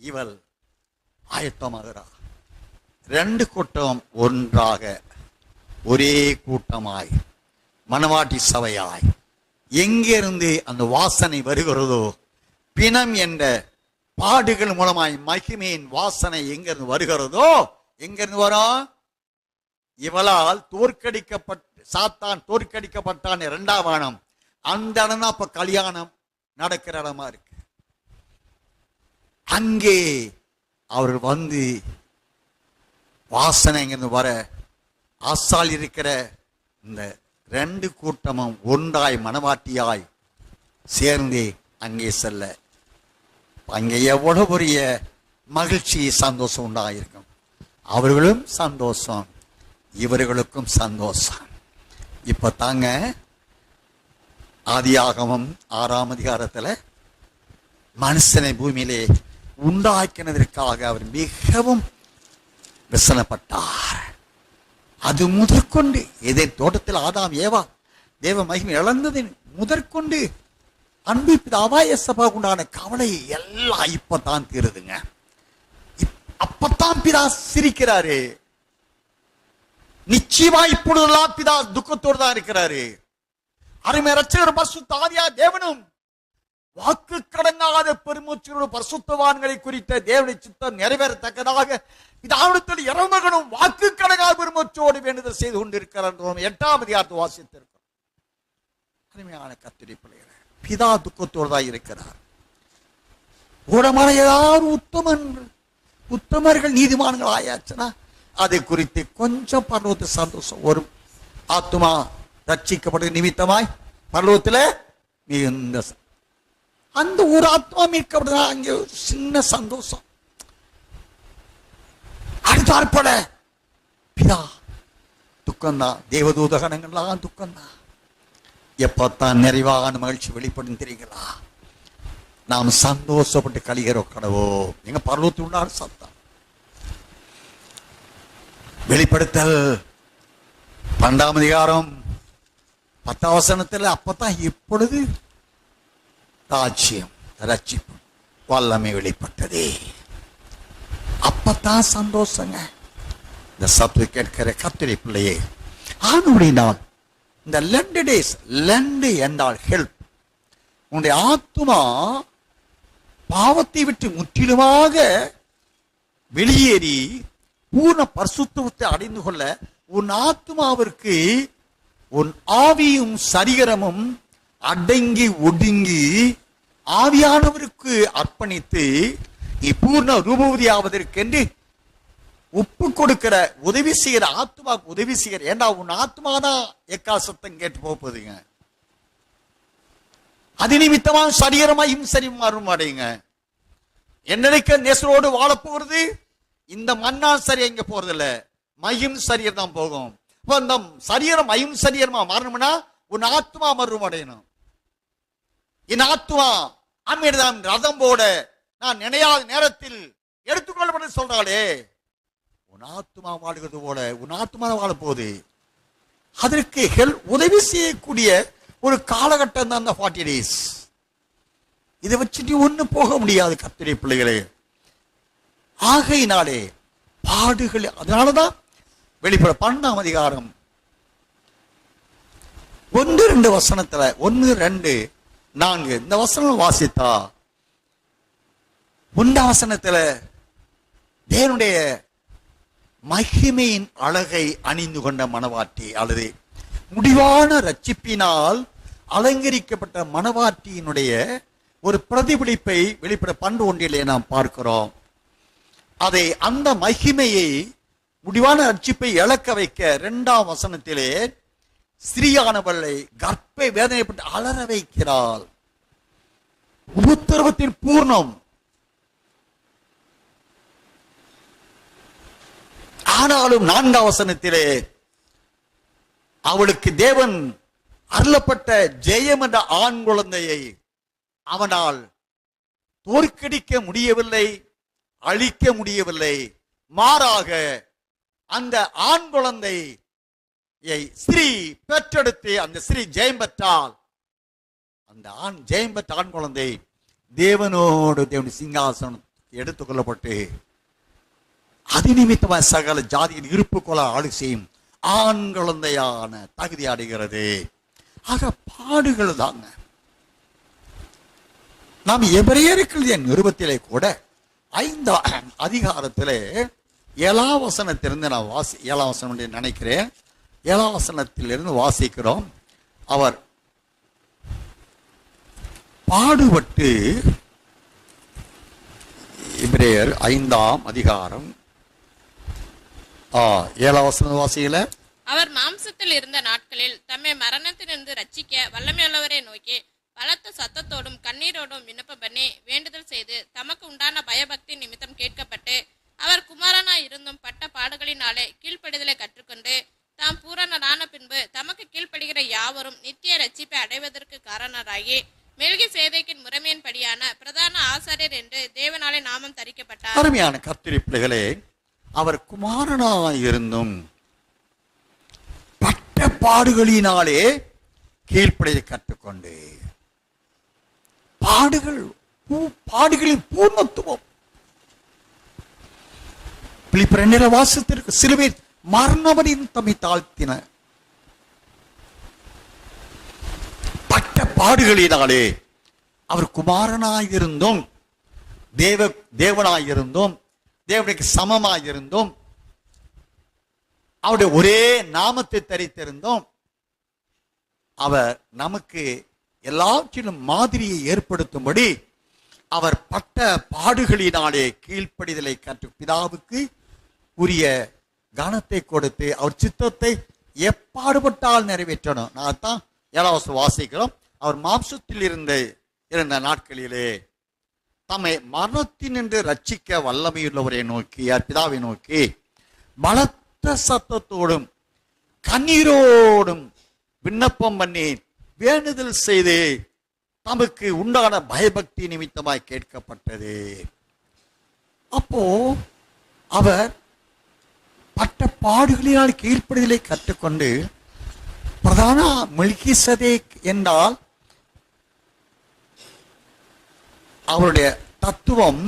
இவள் ஆயத்தமாகிறார். 2 கூட்டம் ஒன்றாக ஒரே கூட்டமாய் மணவாட்டி சபையாய் எங்கிருந்து அந்த வாசனை வருகிறதோ, பிணம் என்ற பாடுகள் மூலமாய் மகிமையின் வாசனை எங்கிருந்து வருகிறதோ, எங்கிருந்து வரும்? இவளால் சாத்தான் தோற்கடிக்கப்பட்டான் 2ஆம் வானம். அந்த இடம் தான் இப்ப கல்யாணம் நடக்கிற இடமா இருக்கு. அங்கே அவர்கள் வந்து வாசனை எங்கிருந்து வர, ஆசால் இருக்கிற இந்த 2 கூட்டமும் ஒன்றாய் மணவாட்டியாய் சேர்ந்து அங்கே செல்ல, அங்கே எவ்வளவு பெரிய மகிழ்ச்சி சந்தோஷம் உண்டாயிருக்கும். அவர்களும் சந்தோஷம், இவர்களுக்கும் சந்தோஷம். இப்ப தாங்க ஆதியாகமம் 6ஆம் அதிகாரத்துல மனுஷனை பூமியிலே உண்டாக்கினதற்காக அவர் மிகவும் விசனப்பட்டார். அது முதற்கொண்டு எதை தோட்டத்தில் ஆதாம் ஏவா தேவ மகிமை இழந்தது முதற்கொண்டு அன்பு பிதாவாய சபா உண்டான கவலை எல்லாம் இப்பதான் தீருதுங்க. அப்பத்தான் பிதா சிரிக்கிறாரு. நிச்சயமா இப்பொழுதெல்லாம் பிதா துக்கத்தோடு தான் இருக்கிறாரு. அருமை ரட்சகர் பரிசுத்த ஆவியா தேவனும் வாக்கு கடங்காத பெருமூச்சோடு பரிசுத்தவான்களை குறித்த தேவனுடைய சித்தம் நிறைவேறத்தக்கதாக பிதாவிடத்தில் இறைமகனும் வாக்கு கடங்காத பெருமூச்சோடு வேண்டுதல் செய்து கொண்டிருக்கிறார். 8ஆம் அதிகாரத்தை வாசித்திருக்கிறோம். அருமையான கர்த்தருடைய பிள்ளைகளே, பிதா துக்கத்தோடு தான் இருக்கிறார். ஊடமான ஏதாவது உத்தமர்கள் நீதிமான்கள் ஆயாச்சுன்னா அதை குறித்து கொஞ்சம் பரலோகத்தில் சந்தோஷம் வரும். ஆத்துமா ரட்சிக்கப்பட்ட நிமித்தமாய் பரலோகத்தில் மிகுந்த அந்த ஒரு ஆத்மா மீட்கப்படுதா அங்கே சின்ன சந்தோஷம். அடுத்தாற்பட பிதா துக்கம்தான், தேவதூதகணங்கள்லாம் துக்கம்தான். எப்பத்தான் நிறைவான மகிழ்ச்சி வெளிப்படும் தெரியுங்களா? நாம் சந்தோஷப்பட்டு கழிகிறோம் கடவோ எங்க பரலோகத்தில் உண்டான சத்தம். வெளிப்படுத்தல் 12ஆம் அதிகாரம் 10ஆம் வசனத்தில் அப்பதான் இப்பொழுது ராஜ்யம் ரட்சிப்பு வல்லமை வெளிப்பட்டதே. அப்பதான் சந்தோஷங்க. இந்த சத்து கேட்கிற கர்த்தருடைய பிள்ளையே, ஆனபடினால் இந்த லெண்டு டேஸ், லெண்டு என்றால் ஹெல்ப், உன்னுடைய ஆத்துமா பாவத்தை விட்டு முற்றிலுமாக வெளியேறி பூர்ண பரிசுத்தத்தை அடைந்து கொள்ள உன் ஆத்மாவிற்கு உன் ஆவியும் சரீரமும் அடங்கி ஒடுங்கி ஆவியானவருக்கு அர்ப்பணித்து நீ பூர்ண ரூபவதி ஆவதற்கென்று ஒப்பு கொடுக்கிற உதவி செய்கிற ஆத்மாவுக்கு உதவி செய்கிற. ஏண்டா உன் ஆத்மாதான் எக்காசத்தம் கேட்டு போகுதுங்க. அது நிமித்தமா சரீரமாயும் சரீரமாறும் அடையுங்க. என்னைக்கு நேசரோடு வாழ போறது இந்த மண்ணா சரியா இங்க போறது இல்ல, மையும் சரீரம் தான் போகும். அந்த சரீரம் மையும் சரீரமா மாறணும்னா உன் ஆத்மா மறும் அடையணும். என் ஆத்மா அம்மிடம் ரதம் போட நான் நினையாத நேரத்தில் எடுத்துக்கொள்ளப்பட சொல்றாளே, உன் ஆத்மா வாழுகிறது போல உன் ஆத்மா வாழ போகுது. அதற்கு உதவி செய்யக்கூடிய ஒரு காலகட்டம் தான் அந்த 40 days. இதை வச்சுட்டு ஒண்ணு போக முடியாது கர்த்தருடைய பிள்ளைகளே. ஆகையினாலே பாடுகள், அதனாலதான் வெளிப்பட 12ஆம் அதிகாரம் 1-2 வசனத்துல 1-2-4 இந்த வசனம் வாசித்தா 1 வசனத்துல தேவனுடைய மகிமையின் அழகை அணிந்து கொண்ட மணவாட்டி அல்லது முடிவான ரட்சிப்பினால் அலங்கரிக்கப்பட்ட மணவாட்டியினுடைய ஒரு பிரதிபலிப்பை வெளிப்பட 12:1 நாம் பார்க்கிறோம். அதை அந்த மகிமையை முடிவான ரட்சிப்பை இழக்க வைக்க 2ஆம் வசனத்திலே ஸ்திரீயானவளை கர்ப்பை வேதனைப்பட்டு அலற வைக்கிறாள். உபத்திரவத்தின் பூர்ணம். ஆனாலும் 4ஆம் வசனத்திலே அவளுக்கு தேவன் அருளப்பட்ட ஜெயம் என்ற ஆண் குழந்தையை அவனால் தோற்கடிக்க முடியவில்லை, அழிக்க முடியவில்லை. மாறாக அந்த ஆண் குழந்தையை ஸ்திரீ பெற்றெடுத்து அந்த ஸ்திரீ ஜெயம் பெற்றால் அந்த ஜெயம் பெற்ற ஆண் குழந்தை தேவனோடு தேவனுடைய சிங்காசனம் எடுத்துக்கொள்ளப்பட்டு அது நிமித்தமாக சகல ஜாதியின் இருப்பு கொள்ள ஆளு செய்யும் ஆண் குழந்தையான தகுதி அடைகிறது. ஆக பாடுகள் தாங்க. நாம் எபிரேயருக்கு நிருபத்திலே கூட 5ஆம் அதிகாரத்திலே 7ஆம் வசனத்திலிருந்து நான் 7ஆம் வசனம் நினைக்கிறேன், 7ஆம் வசனத்திலிருந்து வாசிக்கிறோம். அவர் பாடுபட்டு, எபிரேயர் 5ஆம் அதிகாரம் 7ஆம் வசனம் வாசிக்கல. அவர் மாம்சத்தில் இருந்த நாட்களில் தம்மை மரணத்திலிருந்து ரட்சிக்க வல்லமையுள்ளவரை நோக்கி பலத்த சத்தத்தோடும் கண்ணீரோடும் விண்ணப்பம் பண்ணி வேண்டுதல் செய்து தமக்கு உண்டான பயபக்தி நிமித்தம் கேட்கப்பட்டு அவர் குமாரனாய் இருந்தும் பட்ட பாடுகளினாலே கீழ்ப்படிதலை கற்றுக்கொண்டு தாம் பூரணனான பின்பு தமக்கு கீழ்ப்படுகிற யாவரும் நித்திய ரட்சிப்பை அடைவதற்கு காரணராகி மெல்கி சேதைக்கின் முறைமையின்படியான பிரதான ஆசாரியர் என்று தேவனாலே நாமம் தரிக்கப்பட்டார். அருமையான கர்த்தருடைய பிள்ளைகளே, அவர் குமாரனாய் இருந்தும் பட்ட பாடுகளினாலே கீழ்ப்படிதலை கற்றுக்கொண்டு பாடுகளின் பூர்ணத்துவம் பிலிப்பியர் 2 வாசத்திற்கு சிலுவை மரணவரின் தம்மை தாழ்த்தின பட்ட பாடுகளினாலே அவர் குமாரனாயிருந்தும் தேவனாயிருந்தும் தேவனுக்கு சமமாயிருந்தும் அவருடைய ஒரே நாமத்தை தரித்திருந்தோம் அவர் நமக்கு எல்லாவற்றிலும் மாதிரியை ஏற்படுத்தும்படி அவர் பட்ட பாடுகளினாலே கீழ்ப்படிதலை கற்று பிதாவுக்கு உரிய கனத்தை கொடுத்து அவர் சித்தத்தை எப்பாடுபட்டால் நிறைவேற்றணும். நான் தான் 7ஆம் வசனம் வாசிக்கிறோம். அவர் மாம்சத்தில் இருந்த நாட்களிலே தம்மை மரணத்தினின்று ரட்சிக்க வல்லமையுள்ளவரை நோக்கி பிதாவை நோக்கி பலத்த சத்தத்தோடும் கண்ணீரோடும் விண்ணப்பம் பண்ணி வேண்டுதல் செய்து தமக்கு உண்டான பயபக்தி நிமித்தமாய் கேட்கப்பட்டது. அப்போ அவர் பட்ட பாடுகளினால் கீழ்ப்படிதலை கற்றுக்கொண்டு பிரதான மெல்கிசேதேக் என்றால் அவருடைய தத்துவம்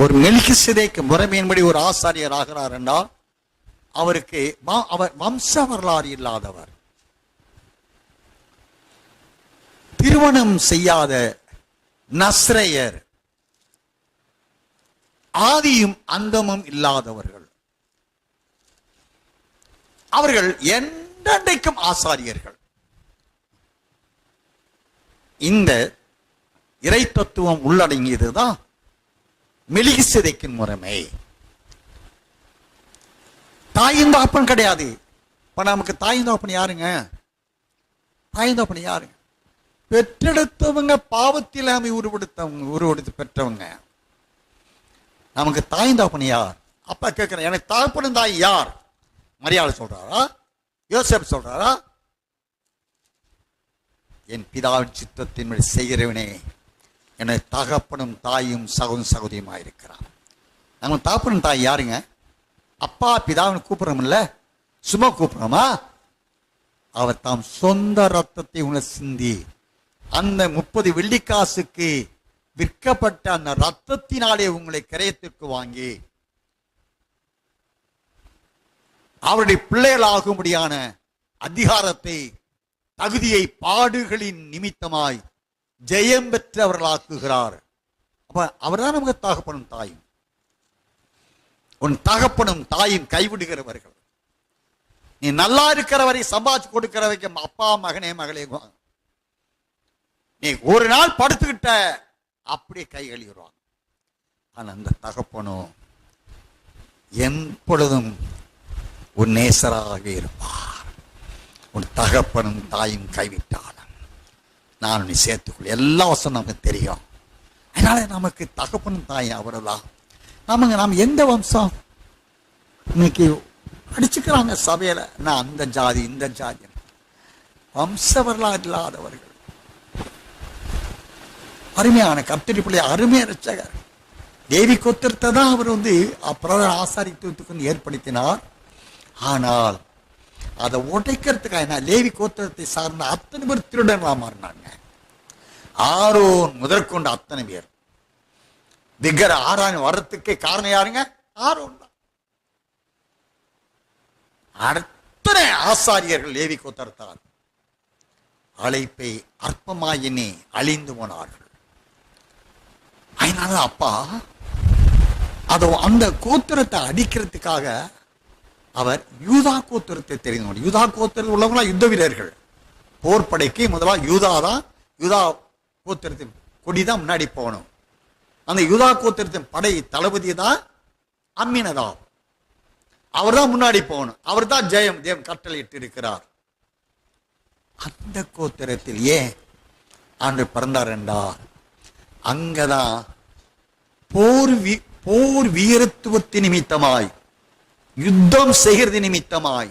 ஒரு மெல்கிசேதேக் முறைமையின்படி ஒரு ஆசாரியர் ஆகிறார் என்றால் அவருக்கு அவர் வம்ச வரலாறு இல்லாதவர், திருமணம் செய்யாத நஸ்ரேயர், ஆதியும் அந்தமும் இல்லாதவர்கள். அவர்கள் என்றென்றைக்கும் ஆசாரியர்கள். இந்த இறை தத்துவம் உள்ளடங்கியதுதான் மெல்கிசேதேக்கின் முறைமை. தாயின் தகப்பன் கிடையாது. இப்ப நமக்கு தாயின் தகப்பன் யாருங்க? தாயின் தகப்பன் யாருங்க? பெற்றெடுத்தவங்க, பாவத்தில் உருவெடுத்து பெற்றவங்க. நமக்கு தாயின் தகப்பன் யார்? அப்பா கேட்கிறேன், எனக்கு தகப்பனும் தாய் யார்? மரியாதை சொல்றாரா? யோசேப் சொல்றாரா? என் பிதாவின் சித்தத்தின் செய்கிறவனே எனக்கு தகப்பனும் தாயும் சகோதரியுமாயிருக்கிறான். நம்ம தகப்பனும் தாய் யாருங்க? அப்பா பிதாவின் கூப்பிடுறோம் இல்ல, சும்மா கூப்பிடுறோமா? அவர் தாம் சொந்த ரத்தத்தை உண சிந்தி அந்த 30 வெள்ளிக்காசுக்கு விற்கப்பட்ட அந்த ரத்தத்தினாலே உங்களை கிரயத்திற்கு வாங்கி அவருடைய பிள்ளைகளாகும்படியான அதிகாரத்தை, தகுதியை பாடுகளின் நிமித்தமாய் ஜெயம் பெற்றவர்களாக்குகிறார். அப்ப அவர்தான் நமக்கு தகப்பனும் தாயும். உன் தகப்பனும் தாயும் கைவிடுகிறவர்கள். நீ நல்லா இருக்கிற வரை சம்பாதிச்சு கொடுக்கிற வரைக்கும் அப்பா மகனே மகளே, நீ ஒரு நாள் படுத்துக்கிட்ட அப்படியே கை கழுவிடுவாங்க. ஆனா அந்த தகப்பனும் எப்பொழுதும் உன் நேசராக இருப்பார். உன் தகப்பனும் தாயும் கைவிட்டாலும் நான் உன்னை சேர்த்துக்கொள்ள. எல்லா வசனம் நமக்கு தெரியும். அதனால நமக்கு தகப்பனும் தாயும் அவர்தான். நாம் எந்த வம்சம்? இன்னைக்கு அடிச்சுக்கிறாங்க சபையில, நான் அந்த ஜாதி இந்த ஜாதி. வம்சவர்களா இல்லாதவர்கள். அருமையான கர்த்தருடைய பிள்ளை, அருமையான ரட்சகர். தேவி கோத்திரத்தை தான் அவர் அப்புறம் ஆசாரித்துவத்துக்கு ஏற்படுத்தினார். ஆனால் அதை உடைக்கிறதுக்காக லேவி கோத்திரத்தை சார்ந்த அத்தனை பேர் திருடர்களா மாறினாங்க. ஆரோன் முதற்கொண்டு அத்தனை பேர் விக்கிர ஆரான் வர்றதுக்கே காரணம் யாருங்க? ஆரோன் தான். அத்தனை ஆசாரியர்கள் லேவி கோத்திரத்தார் அழைப்பை அற்பமாயினே அழிந்து போனார்கள். அதனால அப்பா அந்த கோத்திரத்தை அடிக்கிறதுக்காக அவர் யூதா கோத்திரத்தை தெரிந்து, யூதா கோத்திரத்தில் உள்ளவங்களா யுத்த வீரர்கள். போர்படைக்கு முதலாக யூதா கோத்திரத்தின் கொடிதான் முன்னாடி போகணும். அந்த யூதா கோத்திரத்தின் படை தளபதி தான் அம்மினதா. அவர் தான் முன்னாடி போகணும். அவர் தான் ஜெயம் தேவன் கட்டளையிட்டு இருக்கிறார். அந்த கோத்திரத்தில் ஏன் ஆண்டு பிறந்தார் என்றால் அங்கதான் போர் வீரத்துவத்தின் நிமித்தமாய், யுத்தம் செய்கிறது நிமித்தமாய்,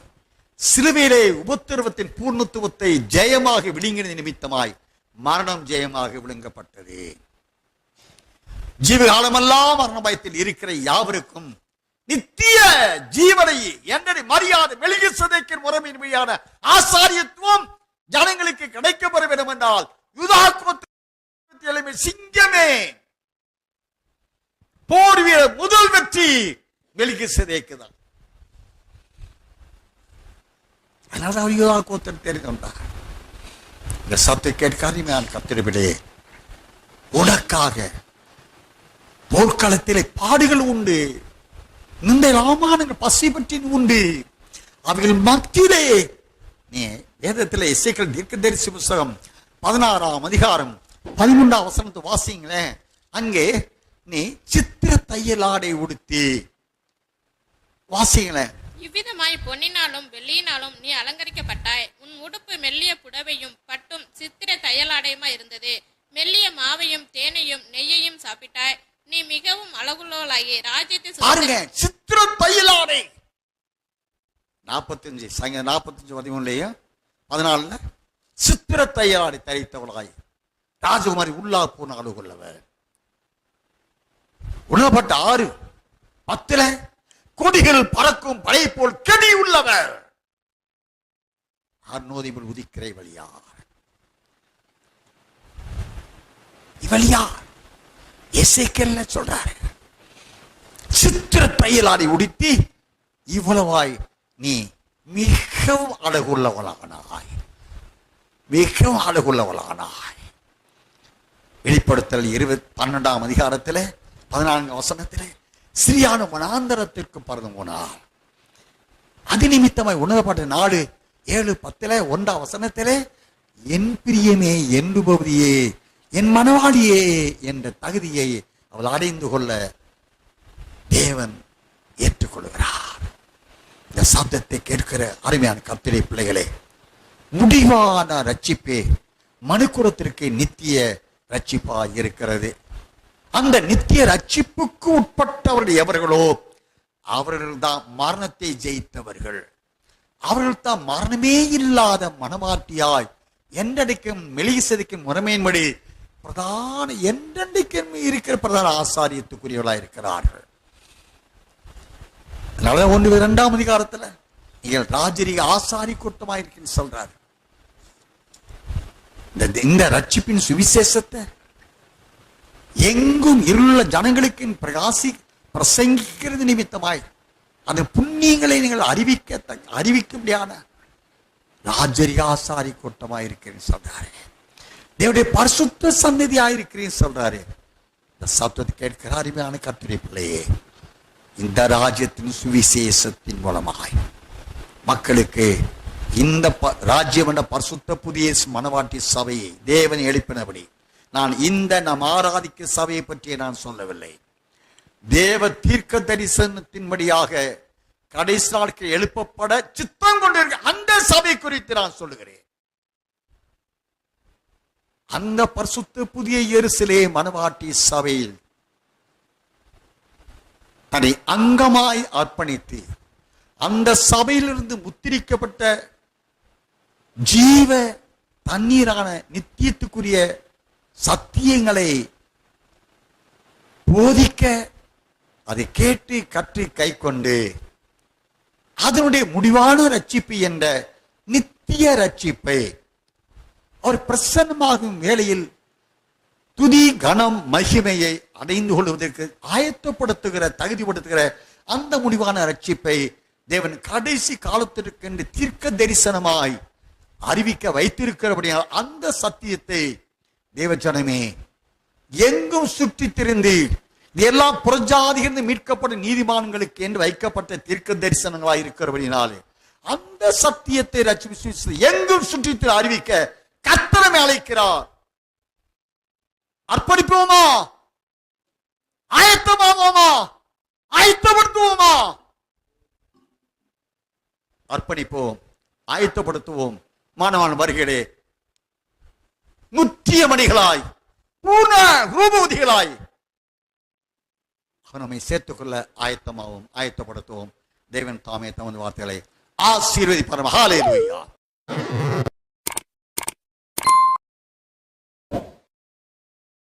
சிலுவையிலே உபத்திரவத்தின் பூர்ணத்துவத்தை ஜெயமாக விழுங்கினது நிமித்தமாய் மரணம் ஜெயமாக விழுங்கப்பட்டது. ஜீவகாலமெல்லாம் மரண பயத்தில் இருக்கிற யாவருக்கும் நித்திய ஜீவனை என்னடி மரியாதை மெல்கிசேதேக்கின் முறைமையின் வழியான ஆசாரியத்துவம் ஜனங்களுக்கு கிடைக்கப்பெற வேண்டும் என்றால் யூதா கோத்திரத்தின் சிங்கமே போர் வீர முதல் வெற்றி மெல்கிசேதேக்கு தான். அதனால அவர் யூதா கோத்திரம் தெரிந்து கொண்டார். இந்த சத்தை கேட்காதீங்க கத்திரவிடே, உனக்காக போர்க்களத்திலே பாடுகள் உண்டு, நிந்தை அவமானங்கள் பசி பற்றி உண்டு. அவைகள் மத்தியிலே நீ வேதத்தில் எசேக்கியேல் தீர்க்கதரிசி புத்தகம் 16ஆம் அதிகாரம் 13ஆம் வசனத்தை வாசிங்களேன். அங்கே நீ சித்திர தையலாடை உடுத்தி வாசிங்களேன். இவ்விதமாய் பொன்னினாலும் வெள்ளியினாலும் நீ அலங்கரிக்கப்பட்டாய். உன் உடுப்பு மெல்லிய புடவையும் பட்டும் சித்திர தையலாடையுமா இருந்தது. மெல்லிய மாவையும் தேனையும் நெய்யையும் சாப்பிட்டாய். நீ மிகவும் அழகுள்ளவளாகி ராஜ்யத்தை பாருங்க. சித்திர தையலாடை 45:13 14 சித்திர தையலாடை தரித்தவளாய் ராஜகுமாரி உள்ளா போன அழகுள்ளவர். உணப்பட்ட 6:10 கொடிகள் பறக்கும் படை போல் கடி உள்ளவர். அந்நோதிபுல் உதிக்கிற இவளியார். இவளியார் எசேக்கியேல் சொல்றாரு. சித்திர தையலாடை உடுத்தி இவ்வளவாய் நீ மிகவும் அழகுள்ளவளானாய், மிகவும் அழகுள்ளவளானாய். வெளிப்படுத்தல் 12ஆம் அதிகாரத்தில் 14ஆம் வசனத்தில் சிறியான வனாந்தரத்திற்கு பறந்து போனார். அது நிமித்தமாய் உணரப்பட்ட நாடு 7:10 1 வசனத்திலே, என் பிரியமே, என் உபவதியே, என் மனவாளியே என்ற தகுதியை அவள் அடைந்து கொள்ள தேவன் ஏற்றுக்கொள்கிறார். இந்த சப்தத்தை கேட்கிற அருமையான கர்த்தருடைய பிள்ளைகளே, முடிவான ரட்சிப்பே மனுக்குலத்திற்கு நித்திய ரட்சிப்பா இருக்கிறது. அந்த நித்திய ரட்சிப்புக்கு உட்பட்டவர்கள் எவர்களோ அவர்கள் தான் மரணத்தை ஜெயித்தவர்கள். அவர்கள் தான் மரணமே இல்லாத மனமாட்டியாய் என்றைக்கும் மெலிசதிக்கும் முறைமையின்படி பிரதான என்றைக்கும் இருக்கிற பிரதான ஆசாரியத்துக்குரியவர்களாக இருக்கிறார்கள். அதனால 1 அதிகாரத்துல நீங்கள் ராஜரீக ஆசாரி கூட்டமாக இருக்குன்னு சொல்றாரு. இந்த ரட்சிப்பின் சுவிசேஷத்தை எங்கும் இருளுள்ள ஜனங்களுக்கு பிரசங்கிக்கிறது நிமித்தமாய் அந்த புண்ணியங்களை நீங்கள் அறிவிக்க முடியாத ராஜரீக ஆசாரி கூட்டமாக இருக்கிறேன்னு சொல்றாரு. தேவனுடைய பரிசுத்த சந்நிதியாயிருக்கிறேன்னு சொல்றாரு. இந்த சத்தத்தை கேட்கிற அருமையான கர்த்தருடைய பிள்ளையே, இந்த ராஜ்யத்தின் சுவிசேஷத்தின் மூலமாய் மக்களுக்கு இந்த ராஜ்யம் என்ற பரிசுத்த புதிய மனவாட்டி சபையை தேவன் எழுப்பினபடி, நாம் ஆராதிக்க சபையை பற்றி நான் சொல்லவில்லை. தேவ தீர்க்க தரிசனத்தின்படியாக கடைசி நாட்கள் எழுப்பப்பட சித்தம் கொண்டிருக்க அந்த சபை குறித்து நான் சொல்லுகிறேன். அந்த பரிசுத்த புதிய எருசலேம் மனவாட்டி சபையில் தன்னை அங்கமாய் அர்ப்பணித்து அந்த சபையிலிருந்து முத்திரிக்கப்பட்ட ஜீவ தண்ணீரான நித்தியத்துக்குரிய சத்தியங்களை போதிக்க, அதை கேட்டு கற்று கை கொண்டு அதனுடைய முடிவான ரட்சிப்பு என்ற நித்திய ரட்சிப்பை அவர் பிரசன்னமாகும் வேளையில் துதி கனம் மகிமையை அடைந்து கொள்வதற்கு ஆயத்தப்படுத்துகிற தகுதிப்படுத்துகிற அந்த முடிவான ரட்சிப்பை தேவன் கடைசி காலத்திற்கு தீர்க்க தரிசனமாய் அறிவிக்க வைத்திருக்கிறபடியால் அந்த சத்தியத்தை தேவஜனமே எங்கும் சுற்றி திரிந்து எல்லா புறஜாதிகளிலிருந்து மீட்கப்படும் நீதிமான்களுக்கு என்று வைக்கப்பட்ட தீர்க்க தரிசனங்களாய் இருக்கிறபடினாலே அந்த சத்தியத்தை எங்கும் சுற்றி அறிவிக்க கர்த்தர் அழைக்கிறார். அர்ப்பணிப்போமா? ஆயத்தமாவோமா? ஆயத்தப்படுத்துவோமா? அர்ப்பணிப்போம், ஆயத்தப்படுத்துவோம். மாணவன் வருகிறே முற்றிய மணிகளாய் பூர்ண ரூபவதிகளாய் நம்மை சேர்த்துக்கொள்ள ஆயத்தமாகவும் ஆயத்தப்படுத்துவோம். தேவன் தாமே தமது வார்த்தைகளை ஆசீர்வதிப்பார். ஹல்லேலூயா.